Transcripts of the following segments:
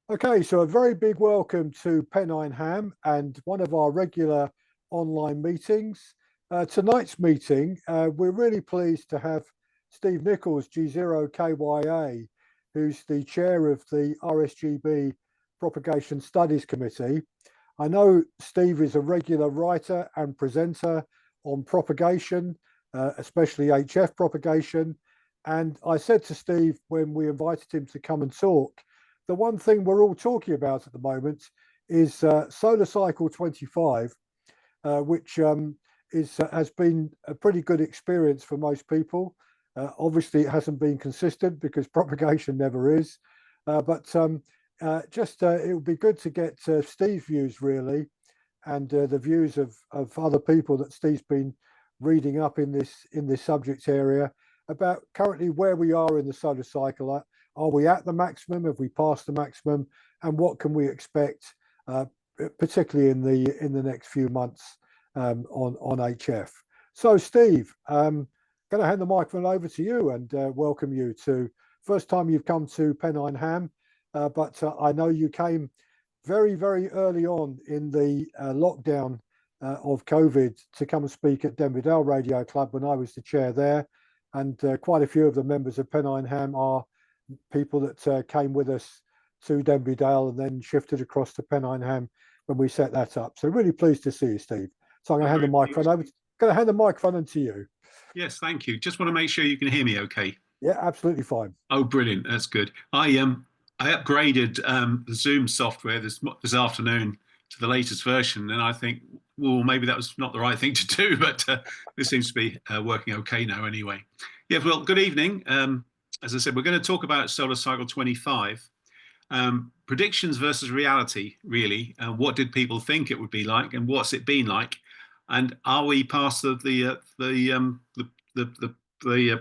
Okay, so a very big welcome to Pennine Ham and one of our regular online meetings. Tonight's meeting, we're really pleased to have Steve Nichols, G0KYA, who's the chair of the RSGB Propagation Studies Committee. I know Steve is a regular writer and presenter on propagation, especially HF propagation. And I said to Steve when we invited him to come and talk, the one thing we're all talking about at the moment is solar cycle 25, which has been a pretty good experience for most people. Obviously, it hasn't been consistent because propagation never is. But it would be good to get Steve's views really, and the views of other people that Steve's been reading up in this subject area about currently where we are in the solar cycle. Are we at the maximum? Have we passed the maximum? And what can we expect, particularly in the next few months on HF? So, Steve, going to hand the microphone over to you and welcome you to first time you've come to Pennine Ham, but I know you came very, very early on in the lockdown of COVID to come and speak at Denby Dale Radio Club when I was the chair there, and quite a few of the members of Pennine Ham are people that came with us to Denby Dale and then shifted across to Pennine Ham when we set that up. So really pleased to see you, Steve. So I'm going to hand the microphone over. Going to hand the microphone to you. Yes, thank you. Just want to make sure you can hear me okay. Yeah, absolutely fine. Oh, brilliant. That's good. I upgraded the Zoom software this afternoon to the latest version, and I think, well, maybe that was not the right thing to do, but this seems to be working okay now anyway. Yeah, well, good evening. As I said, we're going to talk about solar cycle 25, predictions versus reality, really. What did people think it would be like, and what's it been like, and are we past the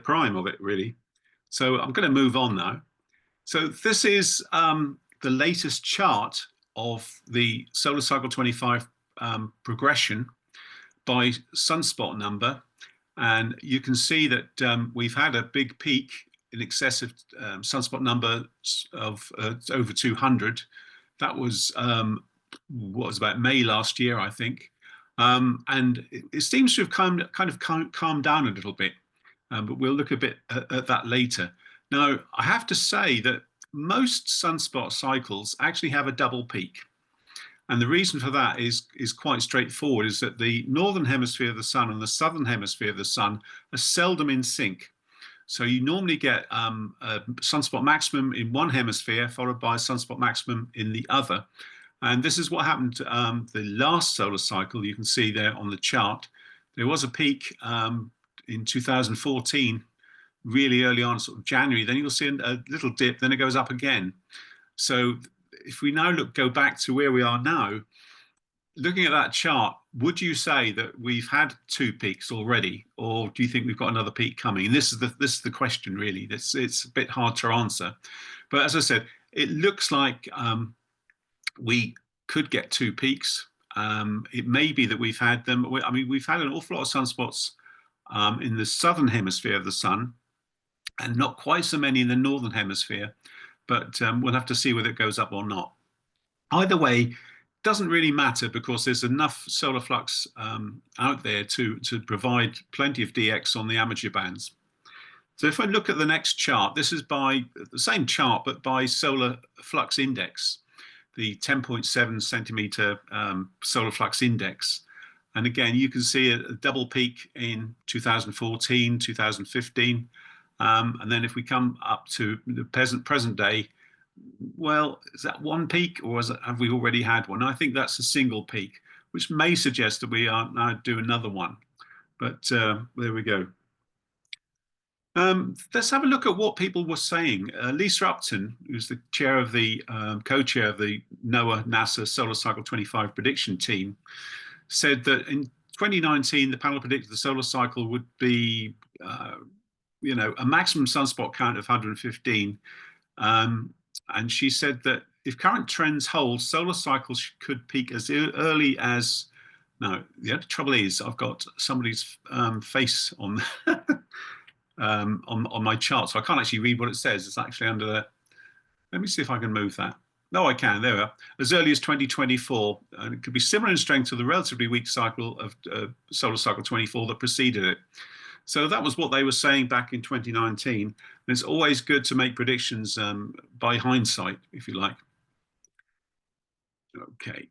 prime of it, really? So I'm going to move on now. So this is the latest chart of the solar cycle 25 progression by sunspot number, and you can see that we've had a big peak in excess of sunspot number of over 200. That was what was about May last year, I think, and it seems to have kind of calmed down a little bit, but we'll look a bit at that later. Now, I have to say that most sunspot cycles actually have a double peak. And the reason for that is quite straightforward, is that the northern hemisphere of the sun and the southern hemisphere of the sun are seldom in sync. So you normally get a sunspot maximum in one hemisphere followed by a sunspot maximum in the other. And this is what happened the last solar cycle. You can see there on the chart. There was a peak in 2014, really early on, sort of January. Then you'll see a little dip, then it goes up again. So if we now go back to where we are now, looking at that chart, would you say that we've had two peaks already, or do you think we've got another peak coming? And this is the question, really. It's a bit hard to answer, but as I said, it looks like we could get two peaks. It may be that we've had them. I mean, we've had an awful lot of sunspots in the southern hemisphere of the sun, and not quite so many in the northern hemisphere. But we'll have to see whether it goes up or not. Either way, doesn't really matter because there's enough solar flux out there to provide plenty of DX on the amateur bands. So if I look at the next chart, this is by the same chart, but by solar flux index, the 10.7 centimeter solar flux index. And again, you can see a double peak in 2014, 2015. And then if we come up to the present day, well, is that one peak, or have we already had one? I think that's a single peak, which may suggest that we are now do another one. But there we go. Let's have a look at what people were saying. Lisa Upton, who's the chair of the co-chair of the NOAA-NASA Solar Cycle 25 prediction team, said that in 2019 the panel predicted the solar cycle would be a maximum sunspot count of 115. And she said that if current trends hold, solar cycles could peak as early as, no, the only trouble is I've got somebody's face on on my chart, so I can't actually read what it says. It's actually under the, let me see if I can move that. No, I can. There we are. As early as 2024, and it could be similar in strength to the relatively weak cycle of solar cycle 24 that preceded it. So that was what they were saying back in 2019. And it's always good to make predictions by hindsight, if you like. Okay.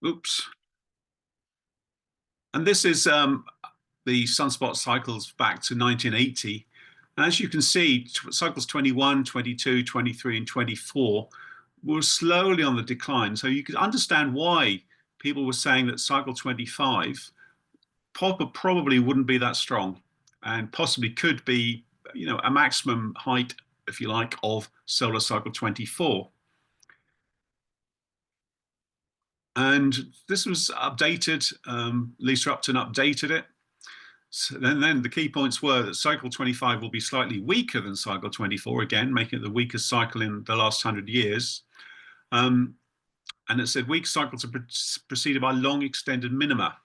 Oops. And this is the sunspot cycles back to 1980. As you can see, cycles 21, 22, 23, and 24 were slowly on the decline. So you could understand why people were saying that cycle 25 probably wouldn't be that strong and possibly could be, a maximum height, if you like, of solar cycle 24. And this was updated. Lisa Upton updated it. So then the key points were that cycle 25 will be slightly weaker than cycle 24, again, making it the weakest cycle in the last 100 years. And it said weak cycles are preceded by long extended minima.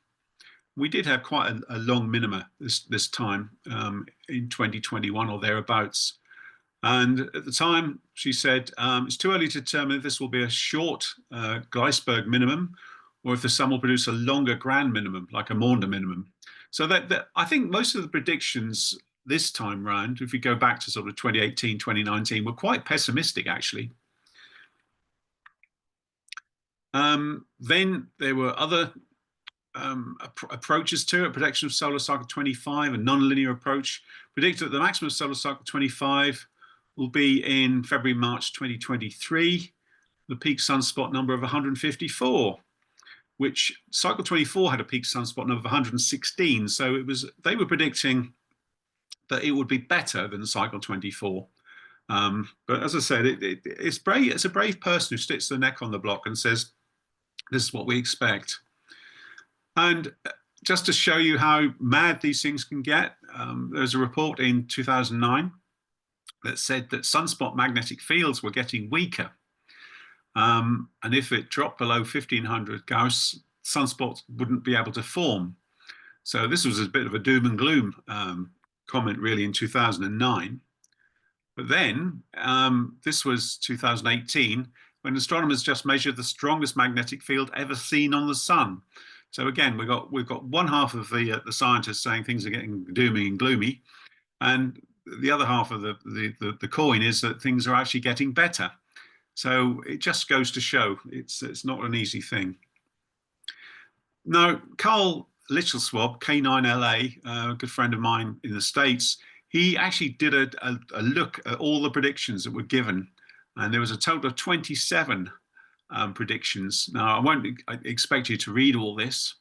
We did have quite a long minima this time in 2021 or thereabouts. And at the time, she said, it's too early to determine if this will be a short Gleisberg minimum or if the sun will produce a longer grand minimum, like a Maunder minimum. So that I think most of the predictions this time round, if we go back to sort of 2018, 2019, were quite pessimistic, actually. Then there were other approaches to it. Prediction of solar cycle 25, a non-linear approach, predicted that the maximum of solar cycle 25 will be in February, March 2023, the peak sunspot number of 154. Which cycle 24 had a peak sunspot number of 116. So they were predicting that it would be better than cycle 24. But as I said, it's brave. It's a brave person who sticks their neck on the block and says, this is what we expect. And just to show you how mad these things can get, there's a report in 2009 that said that sunspot magnetic fields were getting weaker. And if it dropped below 1500 Gauss, sunspots wouldn't be able to form. So this was a bit of a doom and gloom comment really in 2009. But then this was 2018 when astronomers just measured the strongest magnetic field ever seen on the sun. So again, we've got one half of the scientists saying things are getting doomy and gloomy, and the other half of the coin is that things are actually getting better. So it just goes to show it's not an easy thing. Now, Carl Littleswab, K9LA, a good friend of mine in the States, he actually did a look at all the predictions that were given. And there was a total of 27 predictions. Now, I won't expect you to read all this,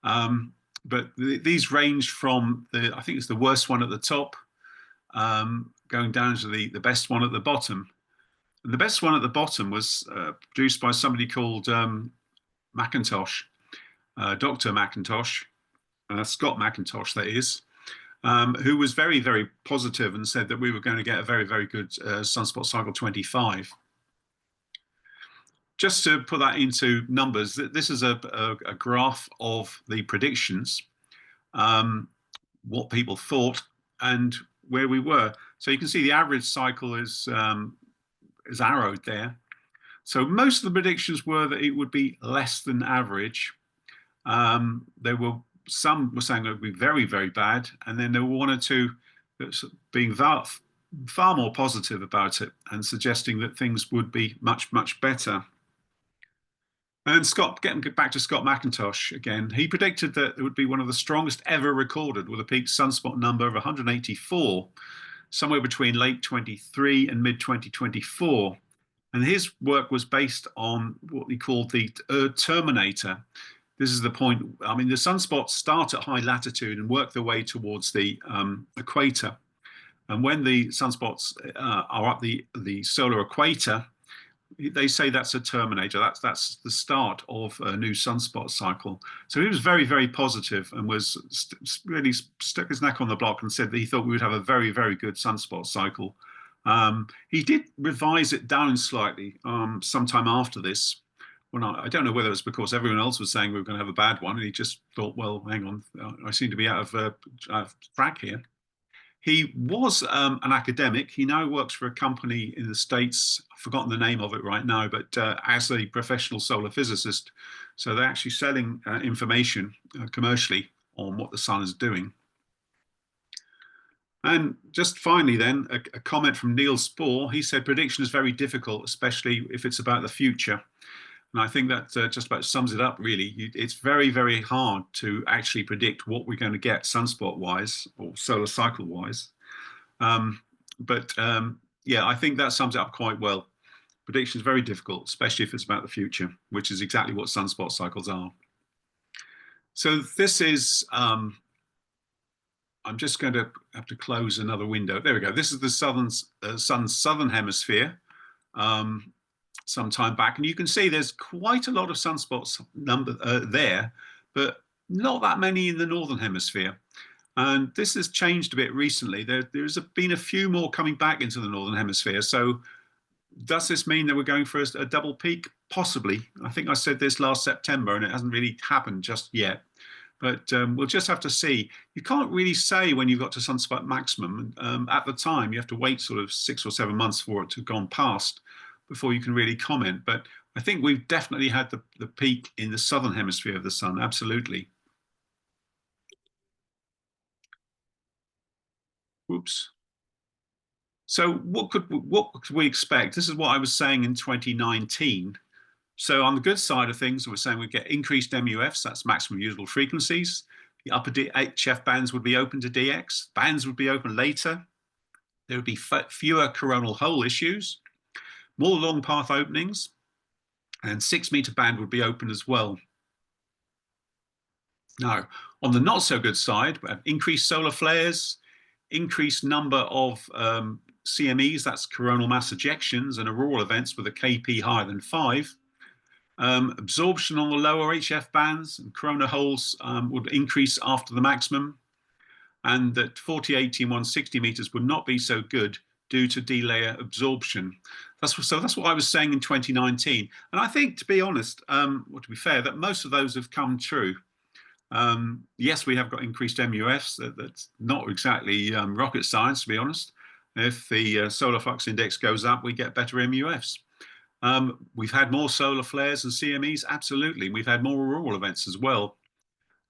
but these range from I think it's the worst one at the top, going down to the best one at the bottom. And the best one at the bottom was produced by somebody called McIntosh, Dr. McIntosh, Scott McIntosh, that is, who was very, very positive and said that we were going to get a very, very good sunspot cycle 25. Just to put that into numbers, this is a graph of the predictions, what people thought and where we were. So you can see the average cycle is arrowed there. So most of the predictions were that it would be less than average. Some were saying it would be very, very bad, and then there were one or two that's being far more positive about it and suggesting that things would be much, much better. And getting back to Scott McIntosh again, he predicted that it would be one of the strongest ever recorded with a peak sunspot number of 184, somewhere between late 23 and mid 2024. And his work was based on what he called the terminator. This is the point. I mean, the sunspots start at high latitude and work their way towards the equator. And when the sunspots are up the solar equator, they say that's a terminator. That's the start of a new sunspot cycle. So he was very, very positive and was really stuck his neck on the block and said that he thought we would have a very, very good sunspot cycle. He did revise it down slightly sometime after this. I don't know whether it's because everyone else was saying we were going to have a bad one, and he just thought, well, hang on, I seem to be out of track here. He was an academic. He now works for a company in the States. I've forgotten the name of it right now, but as a professional solar physicist. So they're actually selling information commercially on what the sun is doing. And just finally then, a comment from Neil Spohr. He said prediction is very difficult, especially if it's about the future. And I think that just about sums it up, really. It's very, very hard to actually predict what we're going to get sunspot-wise or solar cycle-wise. Yeah, I think that sums it up quite well. Prediction is very difficult, especially if it's about the future, which is exactly what sunspot cycles are. So this is, I'm just going to have to close another window. There we go. This is the sun's southern hemisphere. Some time back, and you can see there's quite a lot of sunspots there, but not that many in the northern hemisphere. And this has changed a bit recently. There's been a few more coming back into the northern hemisphere. So does this mean that we're going for a double peak? Possibly. I think I said this last September, and it hasn't really happened just yet. But we'll just have to see. You can't really say when you've got to sunspot maximum. At the time, you have to wait sort of 6 or 7 months for it to have gone past before you can really comment. But I think we've definitely had the peak in the southern hemisphere of the sun, absolutely. Oops. So what could we expect? This is what I was saying in 2019. So on the good side of things, we're saying we get increased MUFs, that's maximum usable frequencies. The upper HF bands would be open to DX. Bands would be open later. There would be fewer coronal hole issues, more long path openings, and 6-meter band would be open as well. Now, on the not so good side, we have increased solar flares, increased number of CMEs, that's coronal mass ejections, and auroral events with a KP higher than 5. Absorption on the lower HF bands and corona holes would increase after the maximum, and that 40, 80, and 160 meters would not be so good due to delayer absorption. So that's what I was saying in 2019. And I think, to be honest, well, to be fair, that most of those have come true. Yes, we have got increased MUFs. That's not exactly rocket science, to be honest. If the solar flux index goes up, we get better MUFs. We've had more solar flares and CMEs, absolutely. We've had more auroral events as well.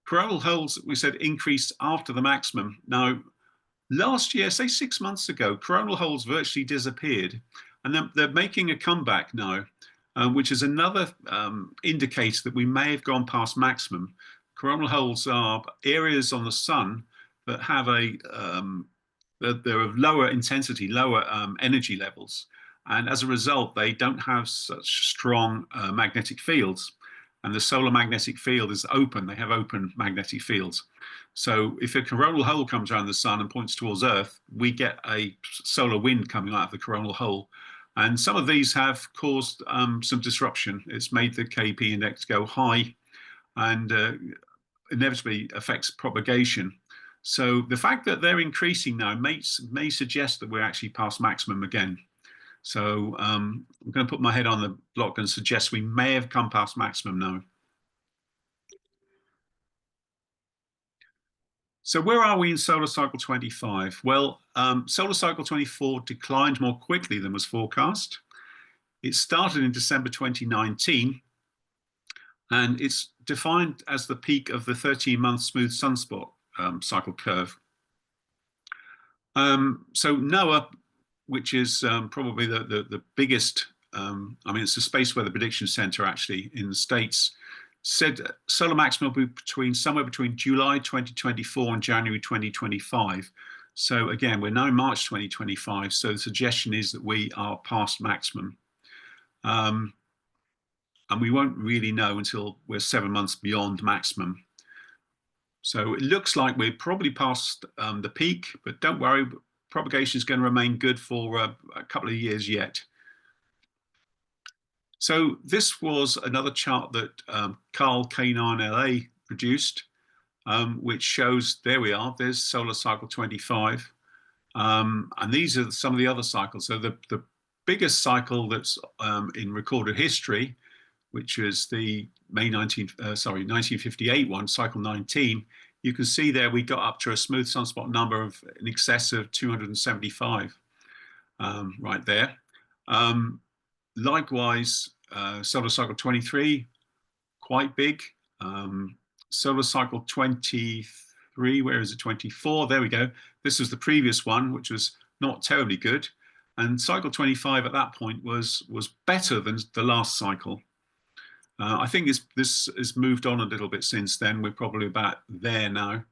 Coronal holes, we said, increased after the maximum. Now, last year, say 6 months ago, coronal holes virtually disappeared, and they're making a comeback now, which is another indicator that we may have gone past maximum. Coronal holes are areas on the sun that have they're of lower intensity, lower energy levels, and as a result, they don't have such strong magnetic fields. And the solar magnetic field is open; they have open magnetic fields. So if a coronal hole comes around the sun and points towards Earth, we get a solar wind coming out of the coronal hole. And some of these have caused some disruption. It's made the KP index go high and inevitably affects propagation. So the fact that they're increasing now may suggest that we're actually past maximum again. So I'm going to put my head on the block and suggest we may have come past maximum now. So where are we in solar cycle 25? Well, solar cycle 24 declined more quickly than was forecast. It started in December 2019, and it's defined as the peak of the 13-month smooth sunspot cycle curve. So NOAA, which is probably the biggest, I mean, it's the Space Weather Prediction Center actually in the States, said solar maximum will be somewhere between July 2024 and January 2025. So again, we're now in March 2025. So the suggestion is that we are past maximum. And we won't really know until we're 7 months beyond maximum. So it looks like we're probably past the peak, but don't worry, propagation is going to remain good for a couple of years yet. So this was another chart that Carl K9LA produced, which shows, there we are, there's solar cycle 25. And these are some of the other cycles. So the biggest cycle that's in recorded history, which is the 1958 one, cycle 19, you can see there we got up to a smooth sunspot number of in excess of 275 right there. Likewise, solar cycle 23, quite big. Solar cycle 23, where is it? 24, there we go. This was the previous one, which was not terribly good. And cycle 25 at that point was better than the last cycle. I think this has moved on a little bit since then. We're probably about there now.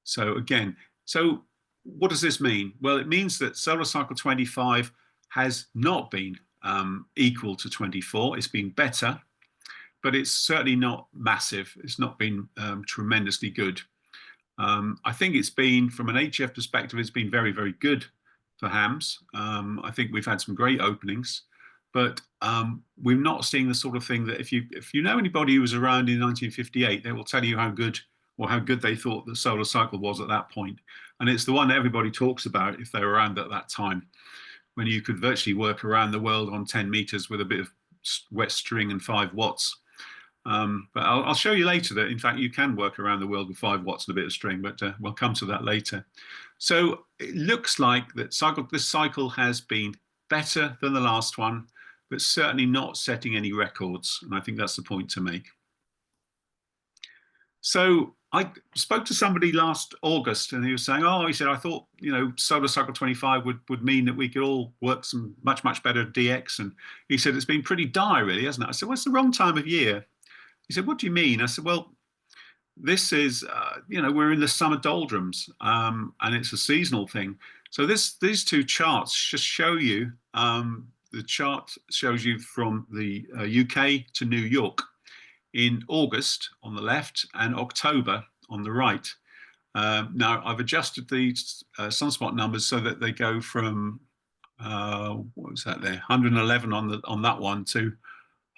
So again, so what does this mean? Well, it means that solar cycle 25 has not been equal to 24. It's been better, but it's certainly not massive. It's not been tremendously good. I think it's been, from an HF perspective, it's been very, very good for hams. I think we've had some great openings, but we're not seeing the sort of thing that if you know anybody who was around in 1958, they will tell you how good they thought the solar cycle was at that point. And it's the one that everybody talks about if they were around at that time, when you could virtually work around the world on 10 meters with a bit of wet string and 5 watts. But I'll show you later that, in fact, you can work around the world with 5 watts and a bit of string, but we'll come to that later. So it looks like that this cycle has been better than the last one, but certainly not setting any records. And I think that's the point to make. So I spoke to somebody last August, and he was saying, he said, I thought, solar cycle 25 would mean that we could all work some much, much better DX. And he said, it's been pretty dire, really, hasn't it? I said, well, it's the wrong time of year. He said, what do you mean? I said, well, this is, we're in the summer doldrums, and it's a seasonal thing. So these two charts just show you, the chart shows you from the UK to New York in August on the left and October on the right. Now, I've adjusted the sunspot numbers so that they go from, what was that there, 111 on that one to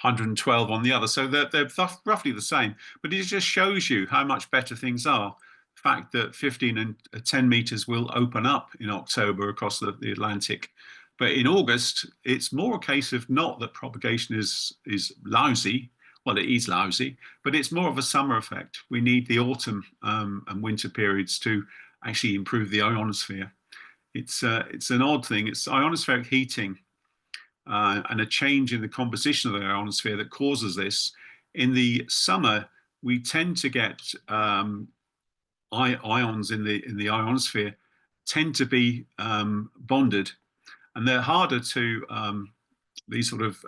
112 on the other. So they're roughly the same, but it just shows you how much better things are. The fact that 15 and 10 meters will open up in October across the Atlantic. But in August, it's more a case of not that propagation is lousy. Well, it is lousy, but it's more of a summer effect. We need the autumn and winter periods to actually improve the ionosphere. It's an odd thing. It's ionospheric heating and a change in the composition of the ionosphere that causes this. In the summer, we tend to get ions in the ionosphere tend to be bonded, and they're harder to these sort of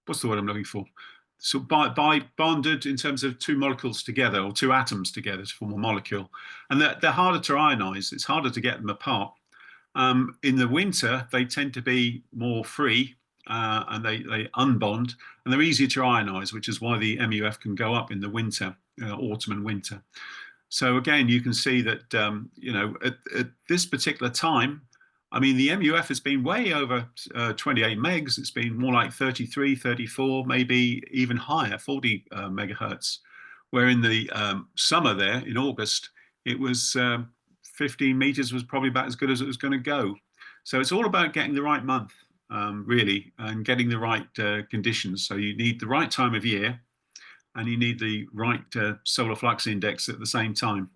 what's the word I'm looking for? So by bonded in terms of two molecules together or two atoms together to form a molecule, and they're harder to ionize. It's harder to get them apart. In the winter, they tend to be more free and they unbond, and they're easier to ionize, which is why the MUF can go up in the winter, autumn and winter. So again, you can see that at this particular time, I mean, the MUF has been way over 28 megs. It's been more like 33, 34, maybe even higher, 40 megahertz. Where in the summer there, in August, it was 15 meters was probably about as good as it was going to go. So it's all about getting the right month, really, and getting the right conditions. So you need the right time of year, and you need the right solar flux index at the same time.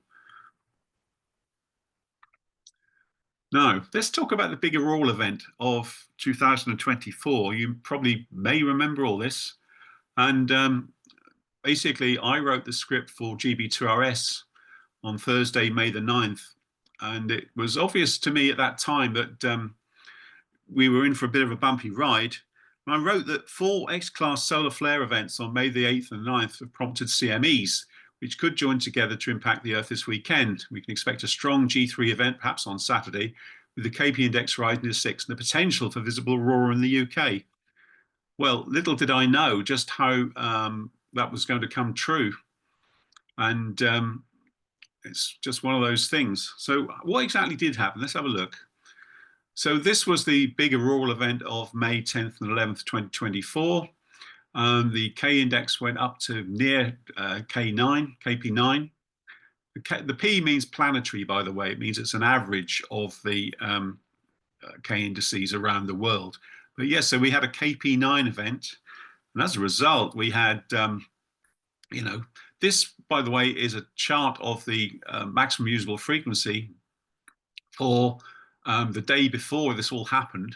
Now, let's talk about the big Auroral event of 2024. You probably may remember all this. And basically, I wrote the script for GB2RS on Thursday, May the 9th. And it was obvious to me at that time that we were in for a bit of a bumpy ride. And I wrote that 4 X-class solar flare events on May the 8th and 9th have prompted CMEs, which could join together to impact the Earth this weekend. We can expect a strong G3 event, perhaps on Saturday, with the KP index rising to 6 and the potential for visible aurora in the UK. Well, little did I know just how that was going to come true. And it's just one of those things. So what exactly did happen? Let's have a look. So this was the big auroral event of May 10th and 11th, 2024. The K index went up to near K9, KP9. The P means planetary, by the way. It means it's an average of the K indices around the world. But yes, so we had a KP9 event. And as a result, we had, this by the way, is a chart of the maximum usable frequency for the day before this all happened.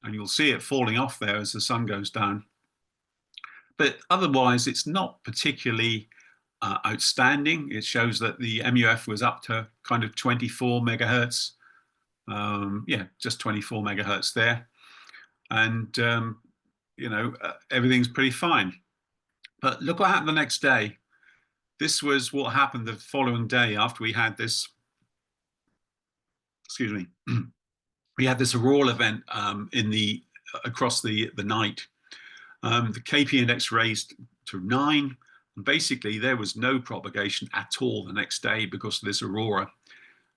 And you'll see it falling off there as the sun goes down. But otherwise, it's not particularly outstanding. It shows that the MUF was up to kind of 24 megahertz. Yeah, just 24 megahertz there. And, you know, everything's pretty fine. But look what happened the next day. This was what happened the following day after we had this, excuse me, we had this auroral event across the night. The KP index raised to 9. And basically, there was no propagation at all the next day because of this aurora.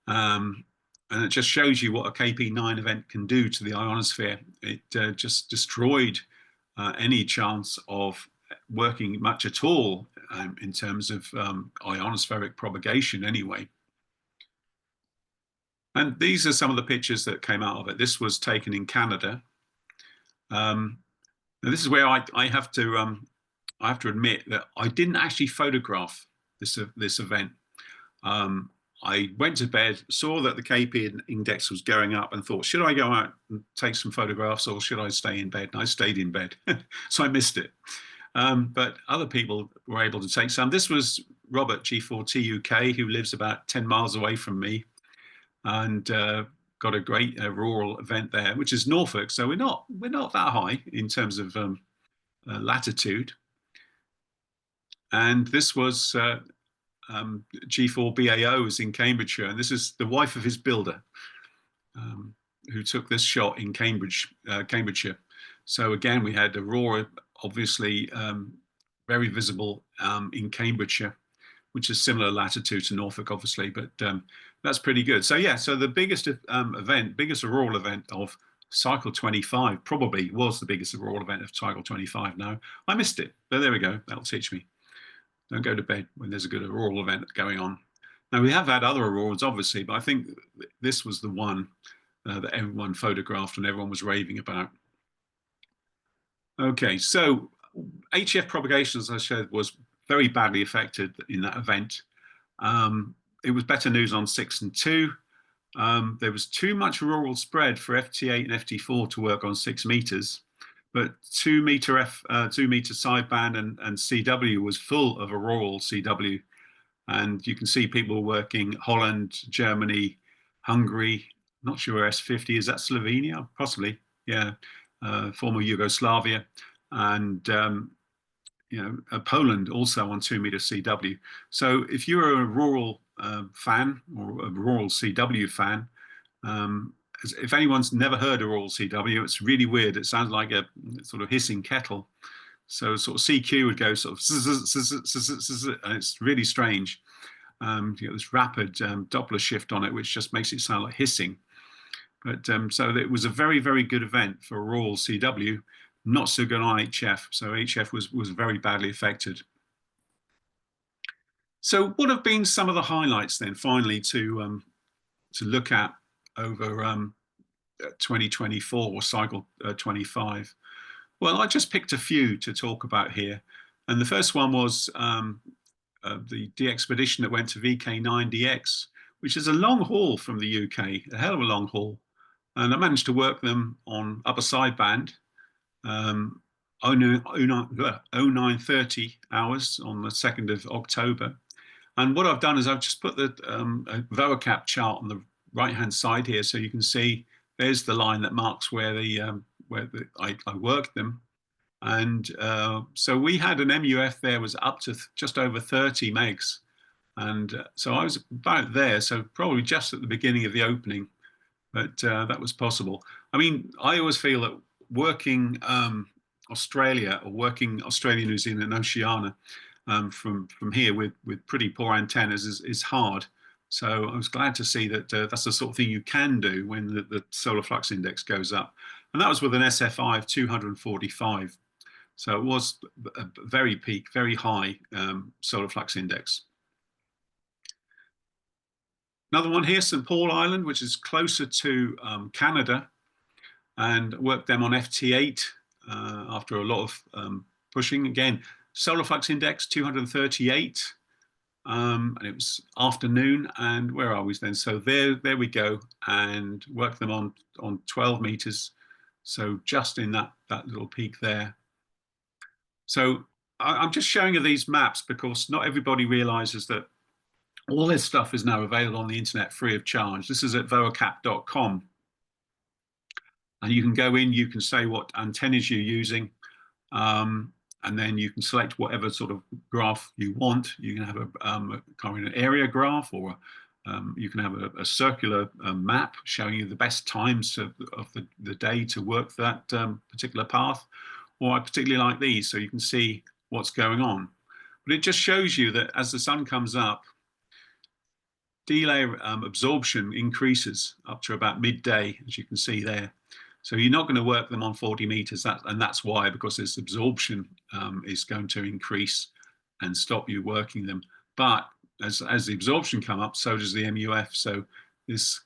And it just shows you what a KP9 event can do to the ionosphere. It just destroyed any chance of working much at all in terms of ionospheric propagation anyway. And these are some of the pictures that came out of it. This was taken in Canada. Now this is where I have to admit that I didn't actually photograph this event. I went to bed, saw that the KP index was going up and thought, should I go out and take some photographs or should I stay in bed? And I stayed in bed, so I missed it. But other people were able to take some. This was Robert G0KYA, who lives about 10 miles away from me, and got a great auroral event there, which is Norfolk. So we're not that high in terms of latitude. And this was G4BAO is in Cambridgeshire, and this is the wife of his builder who took this shot in Cambridgeshire. So again, we had aurora, obviously very visible in Cambridgeshire, which is similar latitude to Norfolk, obviously, but that's pretty good. So yeah, so the biggest biggest auroral event of cycle 25 probably was the biggest auroral event of cycle 25 now. I missed it, but there we go. That'll teach me. Don't go to bed when there's a good auroral event going on. Now, we have had other auroras, obviously, but I think this was the one that everyone photographed and everyone was raving about. Okay, so HF propagation, as I said, was very badly affected in that event. It was better news on 6 and 2. There was too much auroral spread for FT8 and FT4 to work on 6 meters. But 2 meter sideband and CW was full of auroral CW. And you can see people working Holland, Germany, Hungary, not sure where S50 is, that Slovenia? Possibly, yeah, former Yugoslavia. And, you know, Poland also on 2 meter CW. So if you're a auroral fan or a auroral CW fan, if anyone's never heard auroral CW, it's really weird. It sounds like a sort of hissing kettle. So sort of CQ would go sort of, and it's really strange. You get this rapid Doppler shift on it, which just makes it sound like hissing. But so it was a very, very good event for auroral CW, not so good on HF. So HF was very badly affected. So what have been some of the highlights then, finally, to look at over 2024 or cycle 25? Well, I just picked a few to talk about here. And the first one was the DXpedition that went to VK9DX, which is a long haul from the UK, a hell of a long haul. And I managed to work them on upper sideband, 0930 hours on the 2nd of October. And what I've done is I've just put the VOACAP chart on the right-hand side here, so you can see there's the line that marks where I worked them. And so we had an MUF there was up to just over 30 megs. And so I was about there, so probably just at the beginning of the opening, but that was possible. I mean, I always feel that working Australia or working Australia, New Zealand and Oceania from here with pretty poor antennas is hard. So I was glad to see that that's the sort of thing you can do when the solar flux index goes up. And that was with an SFI of 245. So it was a very peak, very high solar flux index. Another one here, St. Paul Island, which is closer to Canada, and worked them on FT8 after a lot of pushing. Again, solar flux index 238. and it was afternoon. And where are we then? So there we go, and work them on 12 meters. So just in that little peak there. So I'm just showing you these maps because not everybody realizes that all this stuff is now available on the internet free of charge. This is at vocap.com. And you can go in, you can say what antennas you're using, and then you can select whatever sort of graph you want. You can have a kind of an area graph, or you can have a circular map showing you the best times of the day to work that particular path. Or I particularly like these, so you can see what's going on. But it just shows you that as the sun comes up, delay absorption increases up to about midday, as you can see there. So you're not going to work them on 40 meters, and that's why, because this absorption is going to increase and stop you working them. But as the absorption come up, so does the MUF. So this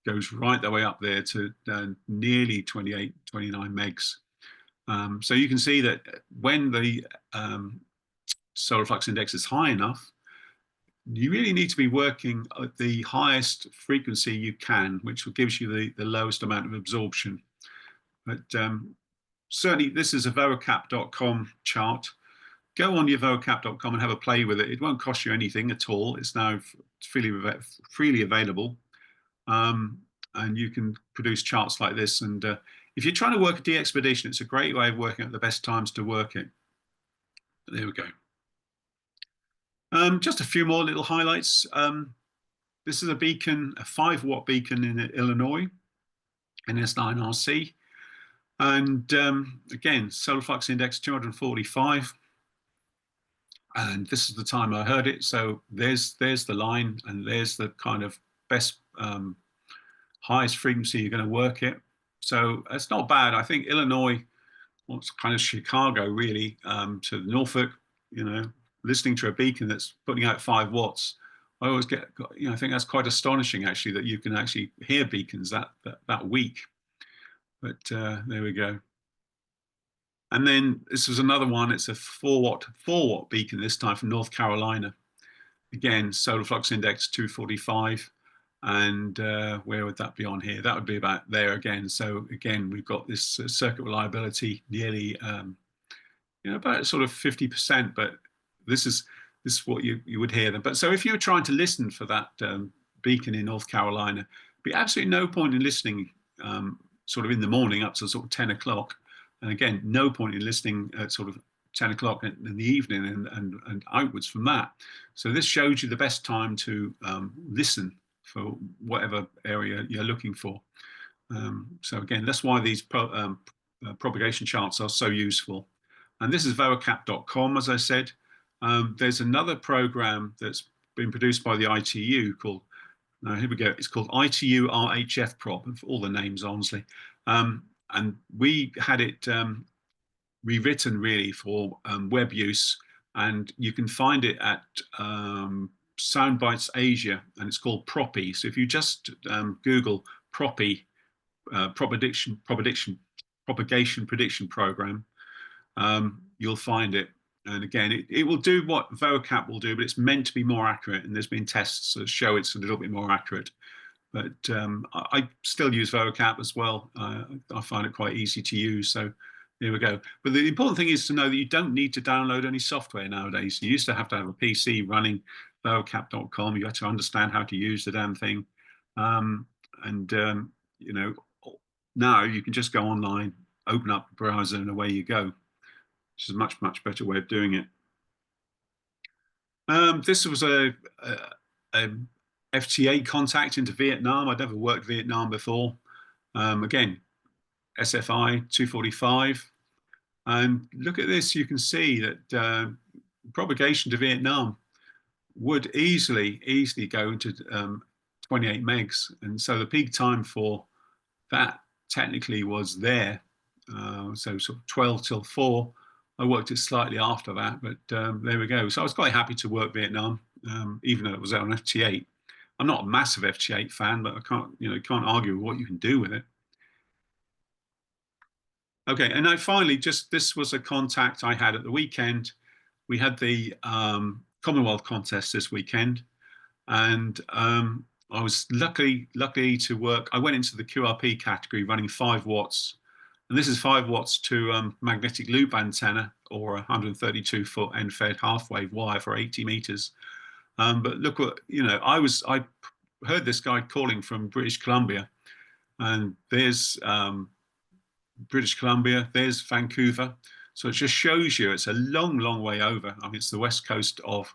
goes right the way up there to nearly 28, 29 megs. So you can see that when the solar flux index is high enough, you really need to be working at the highest frequency you can, which gives you the lowest amount of absorption. But certainly this is a vocap.com chart. Go on your vocap.com and have a play with it. It won't cost you anything at all. It's now freely available. And you can produce charts like this. And if you're trying to work a de-expedition, it's a great way of working out the best times to work it. But there we go. Just a few more little highlights. This is a beacon, a 5-watt beacon in Illinois, NS9RC. And again, solar flux index 245. And this is the time I heard it. So there's the line, and there's the kind of best, highest frequency you're going to work it. So it's not bad. I think Illinois, well, it's kind of Chicago really, to Norfolk, you know, listening to a beacon that's putting out 5 watts. I always get, you know, I think that's quite astonishing actually, that you can actually hear beacons that weak. But there we go. And then this was another one. It's a 4-watt beacon, this time from North Carolina. Again, solar flux index 245. And where would that be on here? That would be about there again. So again, we've got this circuit reliability nearly, you know, about sort of 50%. But this is what you would hear them. But so if you were trying to listen for that beacon in North Carolina, be absolutely no point in listening sort of in the morning up to sort of 10 o'clock. And again, no point in listening at sort of 10 o'clock in the evening and outwards from that. So this shows you the best time to listen for whatever area you're looking for. So again, that's why these propagation charts are so useful. And this is vocap.com, as I said. There's another program that's been produced by the ITU called, here we go, it's called ITU RHF Prop, all the names, honestly. And we had it rewritten really for web use, and you can find it at Soundbites Asia, and it's called Proppy. So if you just Google Proppy, propagation prediction program, you'll find it. And again, it will do what vocap will do, but it's meant to be more accurate. And there's been tests that show it's a little bit more accurate. But I still use vocap as well. I find it quite easy to use. So there we go. But the important thing is to know that you don't need to download any software nowadays. You used to have a PC running vocap.com. You had to understand how to use the damn thing. You know, now you can just go online, open up the browser, and away you go, which is a much, much better way of doing it. This was a FTA contact into Vietnam. I'd never worked Vietnam before. Again, SFI 245. And look at this, you can see that propagation to Vietnam would easily go into 28 megs. And so the peak time for that technically was there. So sort of 12 till 4. I worked it slightly after that, but there we go. So I was quite happy to work Vietnam, even though it was on FT8. I'm not a massive FT8 fan, but I can't argue with what you can do with it. Okay, and now finally, just this was a contact I had at the weekend. We had the Commonwealth contest this weekend, and I was lucky to work. I went into the QRP category running 5 watts, and this is 5 watts to magnetic loop antenna or 132-foot end-fed half-wave wire for 80 meters. But look what, I heard this guy calling from British Columbia, and there's British Columbia, there's Vancouver. So it just shows you it's a long, long way over. I mean, it's the west coast of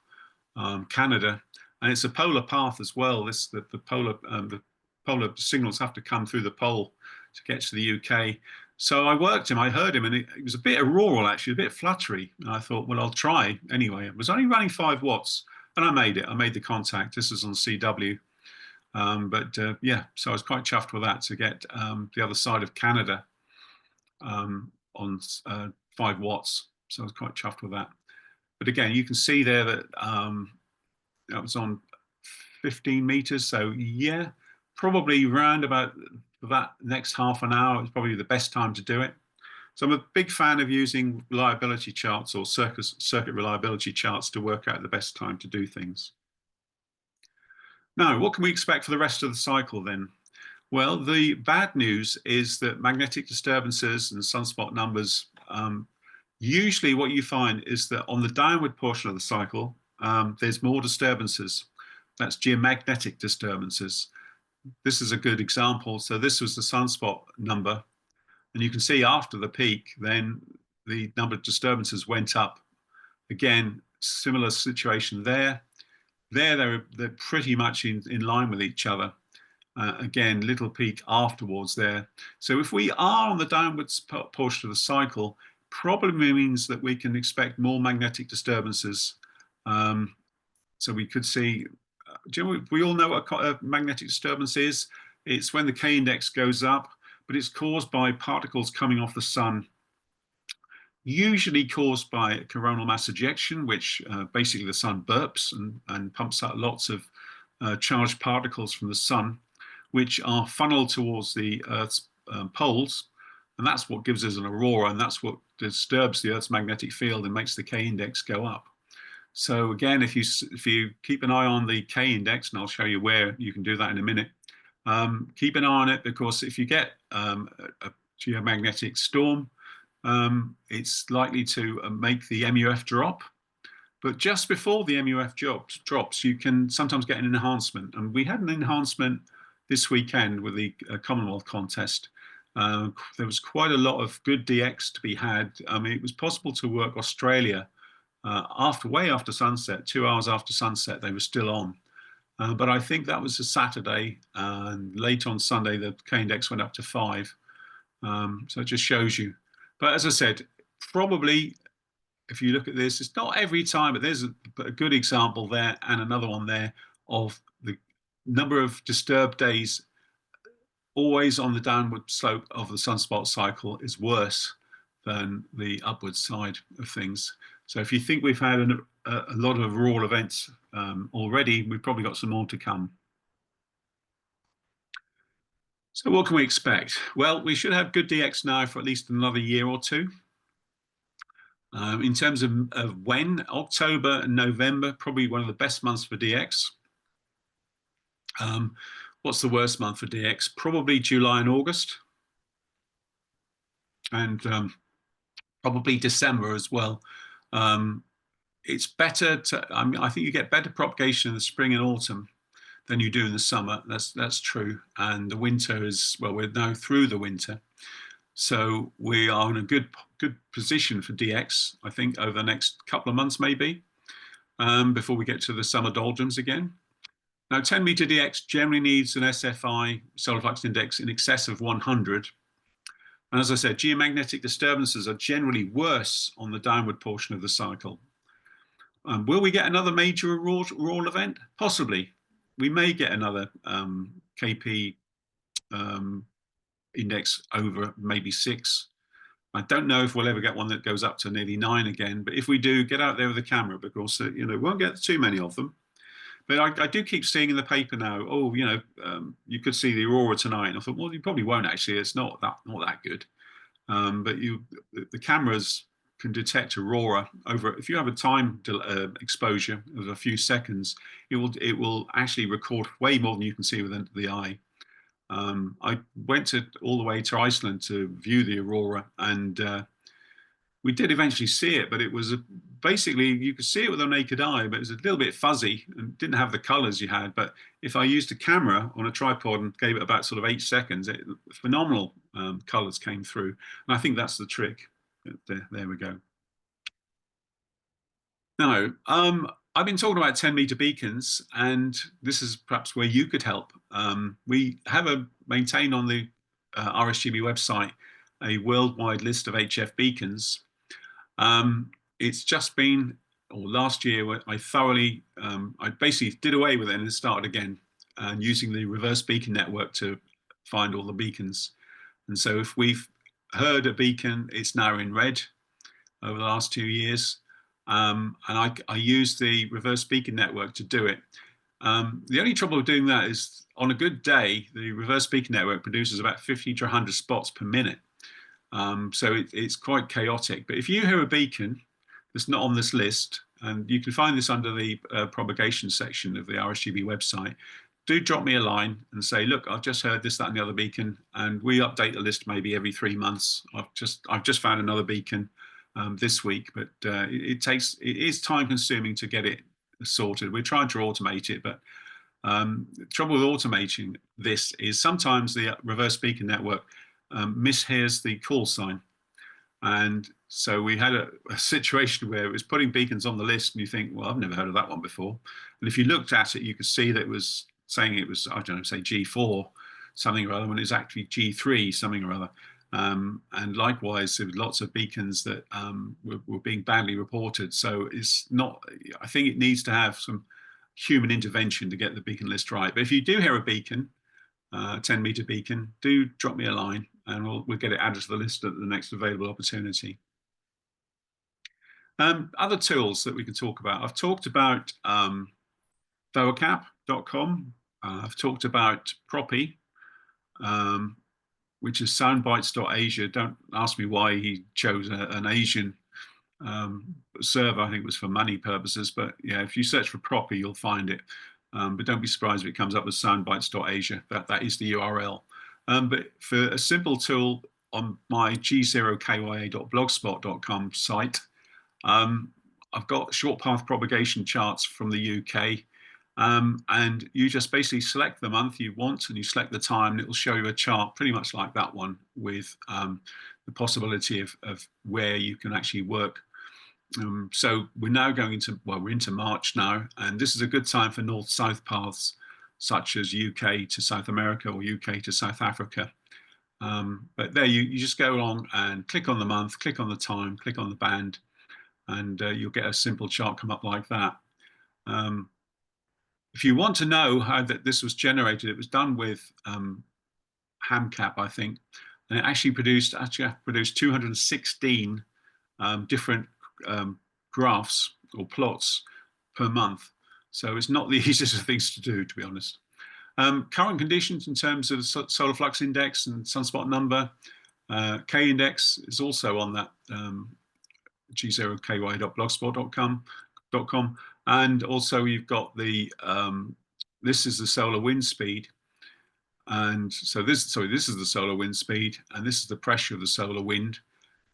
Canada, and it's a polar path as well. The polar signals have to come through the pole to get to the UK. So I worked him, I heard him, and it was a bit auroral, actually, a bit fluttery. And I thought, well, I'll try anyway. It was only running 5 watts, and I made it. I made the contact. This is on CW. Yeah, so I was quite chuffed with that to get the other side of Canada on 5 watts. So I was quite chuffed with that. But again, you can see there that that was on 15 meters. So yeah, probably round about that next half an hour is probably the best time to do it. So I'm a big fan of using reliability charts or circuit reliability charts to work out the best time to do things. Now, what can we expect for the rest of the cycle then? Well, the bad news is that magnetic disturbances and sunspot numbers, usually what you find is that on the downward portion of the cycle, there's more disturbances. That's geomagnetic disturbances. This is a good example. So this was the sunspot number. And you can see after the peak, then the number of disturbances went up. Again, similar situation there. They're pretty much in line with each other. Again, little peak afterwards there. So if we are on the downwards portion of the cycle, probably means that we can expect more magnetic disturbances. So we could see, we all know what a magnetic disturbance is. It's when the K-index goes up, but it's caused by particles coming off the sun, usually caused by coronal mass ejection, which basically the sun burps and pumps out lots of charged particles from the sun, which are funneled towards the Earth's poles. And that's what gives us an aurora, and that's what disturbs the Earth's magnetic field and makes the K-index go up. So again, if you keep an eye on the K-index, and I'll show you where you can do that in a minute, keep an eye on it, because if you get a geomagnetic storm, it's likely to make the MUF drop. But just before the MUF drops, you can sometimes get an enhancement. And we had an enhancement this weekend with the Commonwealth contest. There was quite a lot of good DX to be had. I mean, it was possible to work Australia way after sunset, 2 hours after sunset, they were still on. But I think that was a Saturday, and late on Sunday, the K-index went up to 5. So it just shows you. But as I said, probably if you look at this, it's not every time, but there's a good example there and another one there of the number of disturbed days always on the downward slope of the sunspot cycle is worse than the upward side of things. So if you think we've had a lot of auroral events already, we've probably got some more to come. So what can we expect? Well, we should have good DX now for at least another year or two. In terms of when, October and November, probably one of the best months for DX. What's the worst month for DX? Probably July and August. And probably December as well. It's better to, I think you get better propagation in the spring and autumn than you do in the summer. That's true. And the winter is, well, we're now through the winter. So we are in a good position for DX, I think, over the next couple of months maybe, before we get to the summer doldrums again. Now, 10-meter DX generally needs an SFI, solar flux index, in excess of 100. And as I said, geomagnetic disturbances are generally worse on the downward portion of the cycle. Will we get another major auroral event? Possibly. We may get another KP index over maybe 6. I don't know if we'll ever get one that goes up to nearly 9 again, but if we do, get out there with a camera, because we won't get too many of them. But I do keep seeing in the paper now, oh, you could see the aurora tonight. And I thought, well, you probably won't actually. It's not that good. But the cameras can detect aurora over, if you have a time exposure of a few seconds, it will actually record way more than you can see with the eye. I went all the way to Iceland to view the aurora, and we did eventually see it, but it was basically, you could see it with a naked eye, but it was a little bit fuzzy and didn't have the colors you had. But if I used a camera on a tripod and gave it about sort of 8 seconds, phenomenal colors came through. And I think that's the trick. There we go. Now, I've been talking about 10-meter beacons, and this is perhaps where you could help. We have maintained on the RSGB website a worldwide list of HF beacons. It's just been, or last year, I thoroughly, I basically did away with it and started again, and using the reverse beacon network to find all the beacons. And so if we've heard a beacon, it's now in red over the last 2 years. And I use the reverse beacon network to do it. The only trouble with doing that is on a good day, the reverse beacon network produces about 50 to 100 spots per minute. So it's quite chaotic. But if you hear a beacon that's not on this list, and you can find this under the propagation section of the RSGB website, do drop me a line and say, look, I've just heard this, that, and the other beacon, and we update the list maybe every 3 months. I've just found another beacon this week, but it is time consuming to get it sorted. We're trying to automate it, but the trouble with automating this is sometimes the reverse beacon network mishears the call sign. And so we had a situation where it was putting beacons on the list and you think, well, I've never heard of that one before. And if you looked at it, you could see that it was saying it was, I don't know, say G4 something or other, when it's actually G3 something or other. And likewise, there were lots of beacons that were being badly reported. So it's not, I think it needs to have some human intervention to get the beacon list right. But if you do hear a beacon, 10-meter beacon, do drop me a line and we'll get it added to the list at the next available opportunity. Other tools that we can talk about. I've talked about vocap.com. I've talked about Propy, which is soundbites.asia. Don't ask me why he chose an Asian server. I think it was for money purposes, but yeah, if you search for Propy, you'll find it. But don't be surprised if it comes up as soundbites.asia. That is the URL. But for a simple tool on my G0KYA.blogspot.com site, I've got short path propagation charts from the UK. And you just basically select the month you want and you select the time, and it will show you a chart pretty much like that one with the possibility of where you can actually work. So we're now going into, well, we're into March now, and this is a good time for north-south paths, such as UK to South America or UK to South Africa. But there you just go along and click on the month, click on the time, click on the band, and you'll get a simple chart come up like that. If you want to know how this was generated, it was done with HamCap, I think, and it actually produced 216 different graphs or plots per month. So it's not the easiest of things to do, to be honest. Current conditions in terms of solar flux index and sunspot number, K index is also on that G0KYA.blogspot.com. And also you've got the, this is the solar wind speed. And so this is the solar wind speed, and this is the pressure of the solar wind.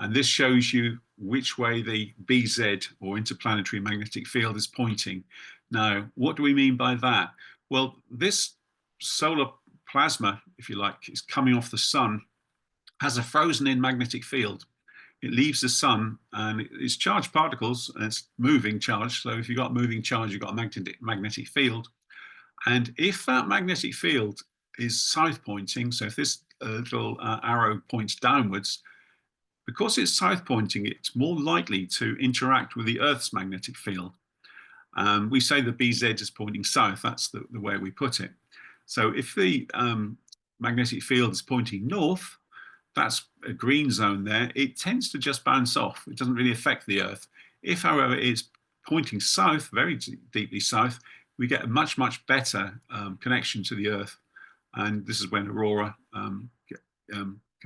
And this shows you which way the BZ, or interplanetary magnetic field, is pointing. Now, what do we mean by that? Well, this solar plasma, if you like, is coming off the sun, has a frozen-in magnetic field. It leaves the sun and it's charged particles and it's moving charge. So if you've got moving charge, you've got a magnetic field. And if that magnetic field is south pointing, so if this little arrow points downwards, because it's south pointing, it's more likely to interact with the Earth's magnetic field. We say the BZ is pointing south, that's the way we put it. So if the magnetic field is pointing north, that's a green zone there, it tends to just bounce off. It doesn't really affect the Earth. If, however, it's pointing south, very deeply south, we get a much, much better connection to the Earth. And this is when aurora can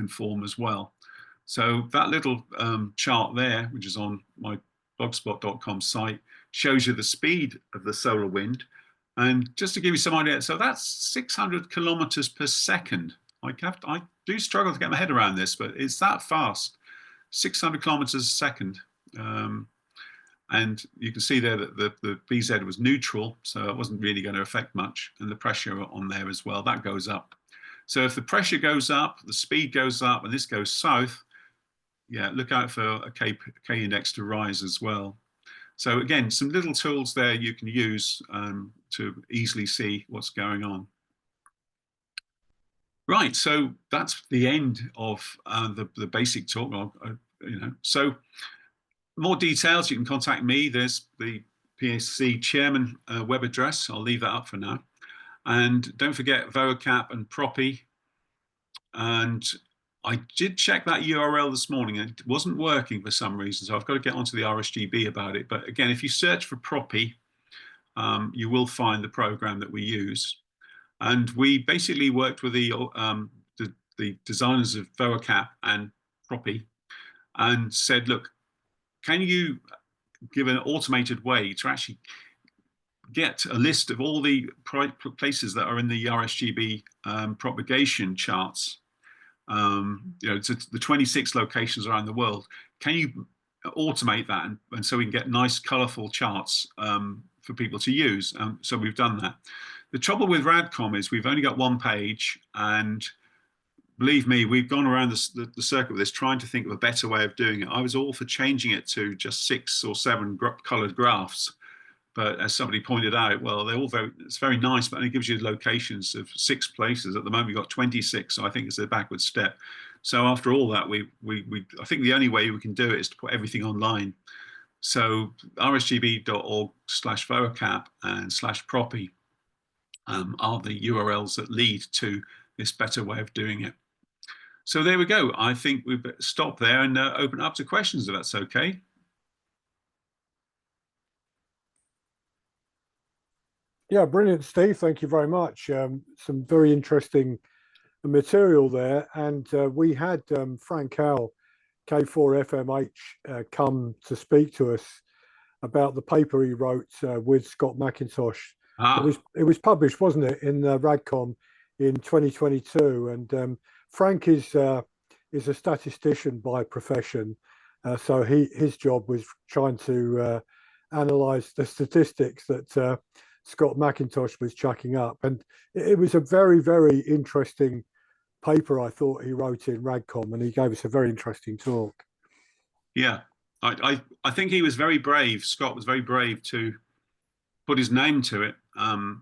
form as well. So that little chart there, which is on my blogspot.com site, shows you the speed of the solar wind. And just to give you some idea, so that's 600 kilometers per second. I do struggle to get my head around this, but it's that fast, 600 kilometers a second. And you can see there that the BZ was neutral, so it wasn't really going to affect much. And the pressure on there as well, that goes up. So if the pressure goes up, the speed goes up, and this goes south, yeah, look out for a K index to rise as well. So again, some little tools there you can use to easily see what's going on. Right, so that's the end of the basic talk. So more details, you can contact me. There's the PSC chairman web address. I'll leave that up for now. And don't forget VOCAP and Proppy. And I did check that URL this morning and it wasn't working for some reason. So I've got to get onto the RSGB about it. But again, if you search for Proppy, you will find the program that we use. And we basically worked with the designers of VOCAP and Proppy and said, look, can you give an automated way to actually get a list of all the places that are in the RSGB propagation charts, to the 26 locations around the world? Can you automate that and so we can get nice, colorful charts for people to use? So we've done that. The trouble with RADCOM is we've only got one page, and believe me, we've gone around the circuit with this, trying to think of a better way of doing it. I was all for changing it to just 6 or 7 colored graphs. But as somebody pointed out, well, it's very nice, but it gives you locations of 6 places. At the moment, we've got 26, so I think it's a backward step. So after all that, I think the only way we can do it is to put everything online. So rsgb.org/vocap and /proppy are the URLs that lead to this better way of doing it. So there we go. I think we've stopped there and open up to questions if that's okay. Yeah, brilliant, Steve. Thank you very much. Some very interesting material there. And we had Frank Howell, K4FMH, come to speak to us about the paper he wrote with Scott McIntosh. It was published, wasn't it, in RADCOM in 2022. And Frank is a statistician by profession. So his job was trying to analyze the statistics that Scott McIntosh was chucking up. And it was a very, very interesting paper, I thought, he wrote in RADCOM, and he gave us a very interesting talk. Yeah, I think he was very brave. Scott was very brave to put his name to it,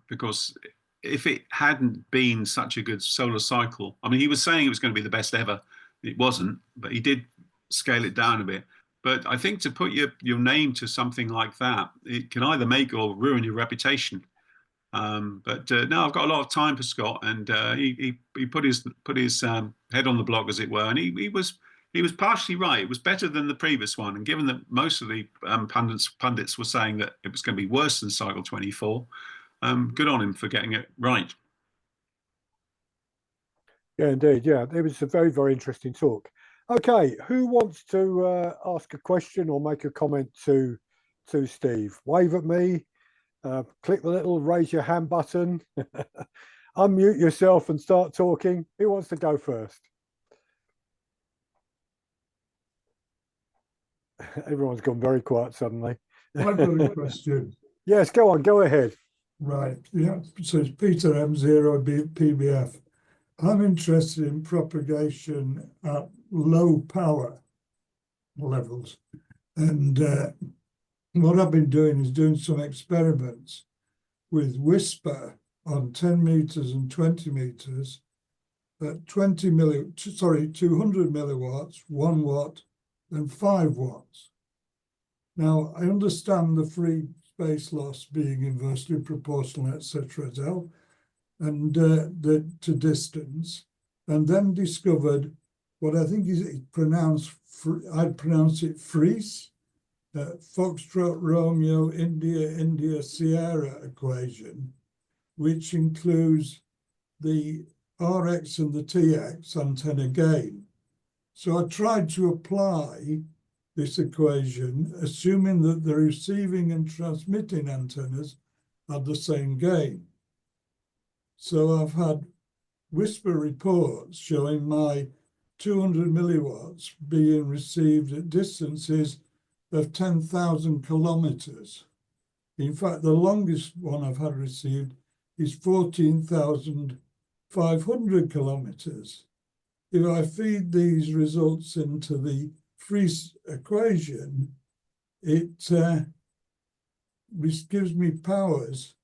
because if it hadn't been such a good solar cycle, I mean, he was saying it was going to be the best ever. It wasn't, but he did scale it down a bit. But I think to put your name to something like that, it can either make or ruin your reputation. No, I've got a lot of time for Scott, and he put his head on the block, as it were, and he was partially right. It was better than the previous one, and given that most of the pundits were saying that it was going to be worse than cycle 24, good on him for getting it right. Yeah, indeed. Yeah, it was a very, very interesting talk. Okay, who wants to ask a question or make a comment to Steve? Wave at me, click the little raise your hand button, unmute yourself and start talking. Who wants to go first? Everyone's gone very quiet suddenly. I've got a question. Yes, go on, go ahead. Right, yeah, so it's Peter M0 PBF. I'm interested in propagation at low power levels. And what I've been doing is doing some experiments with Whisper on 10 meters and 20 meters at 200 milliwatts, 1 watt, and 5 watts. Now, I understand the free space loss being inversely proportional, etc., and to distance, and then discovered what I think is pronounced, I'd pronounce it Fries, Foxtrot, Romeo, India, Sierra equation, which includes the RX and the TX antenna gain. So I tried to apply this equation, assuming that the receiving and transmitting antennas had the same gain. So I've had whisper reports showing my 200 milliwatts being received at distances of 10,000 kilometers. In fact, the longest one I've had received is 14,500 kilometers. If I feed these results into the Friese equation, it gives me powers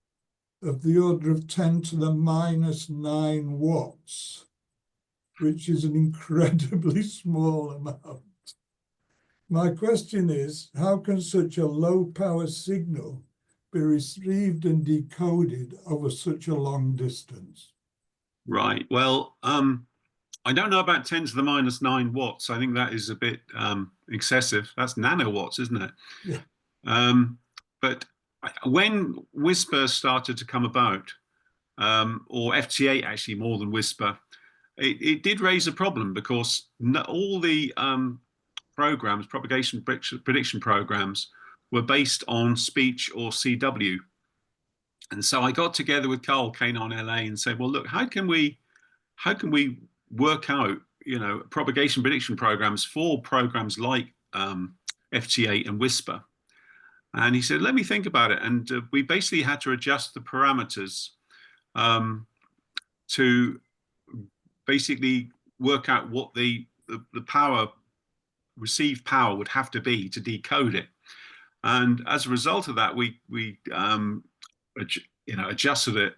of the order of 10 to the minus 9 watts, which is an incredibly small amount. My question is, how can such a low power signal be received and decoded over such a long distance? Right. Well, I don't know about 10 to the minus 9 watts. I think that is a bit excessive. That's nanowatts, isn't it? Yeah. But when Whisper started to come about, or FT8 actually more than Whisper, it did raise a problem because all the programs, propagation prediction programs, were based on speech or CW. And so I got together with Carl K9LA and said, well, look, how can we work out, propagation prediction programs for programs like FT8 and Whisper? And he said, let me think about it. And we basically had to adjust the parameters to basically work out what the power, received power would have to be to decode it. And as a result of that, we adjusted it.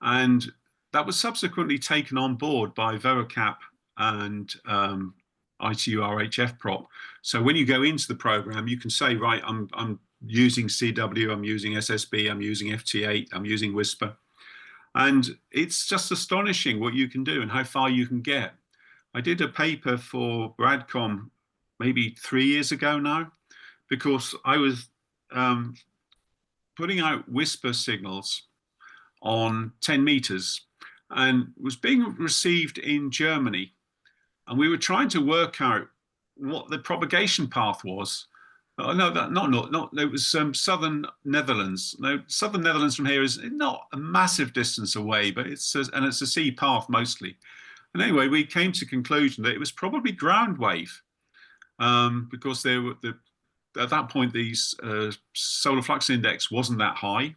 And that was subsequently taken on board by VeraCap and ITU RHF prop. So when you go into the program, you can say, right, I'm using CW, I'm using SSB, I'm using FT8, I'm using Whisper. And it's just astonishing what you can do and how far you can get. I did a paper for Bradcom maybe 3 years ago now, because I was putting out Whisper signals on 10 meters and was being received in Germany. And we were trying to work out what the propagation path was. It was southern Netherlands. No, southern Netherlands from here is not a massive distance away, but it's a sea path mostly. And anyway, we came to the conclusion that it was probably ground wave, because at that point these solar flux index wasn't that high,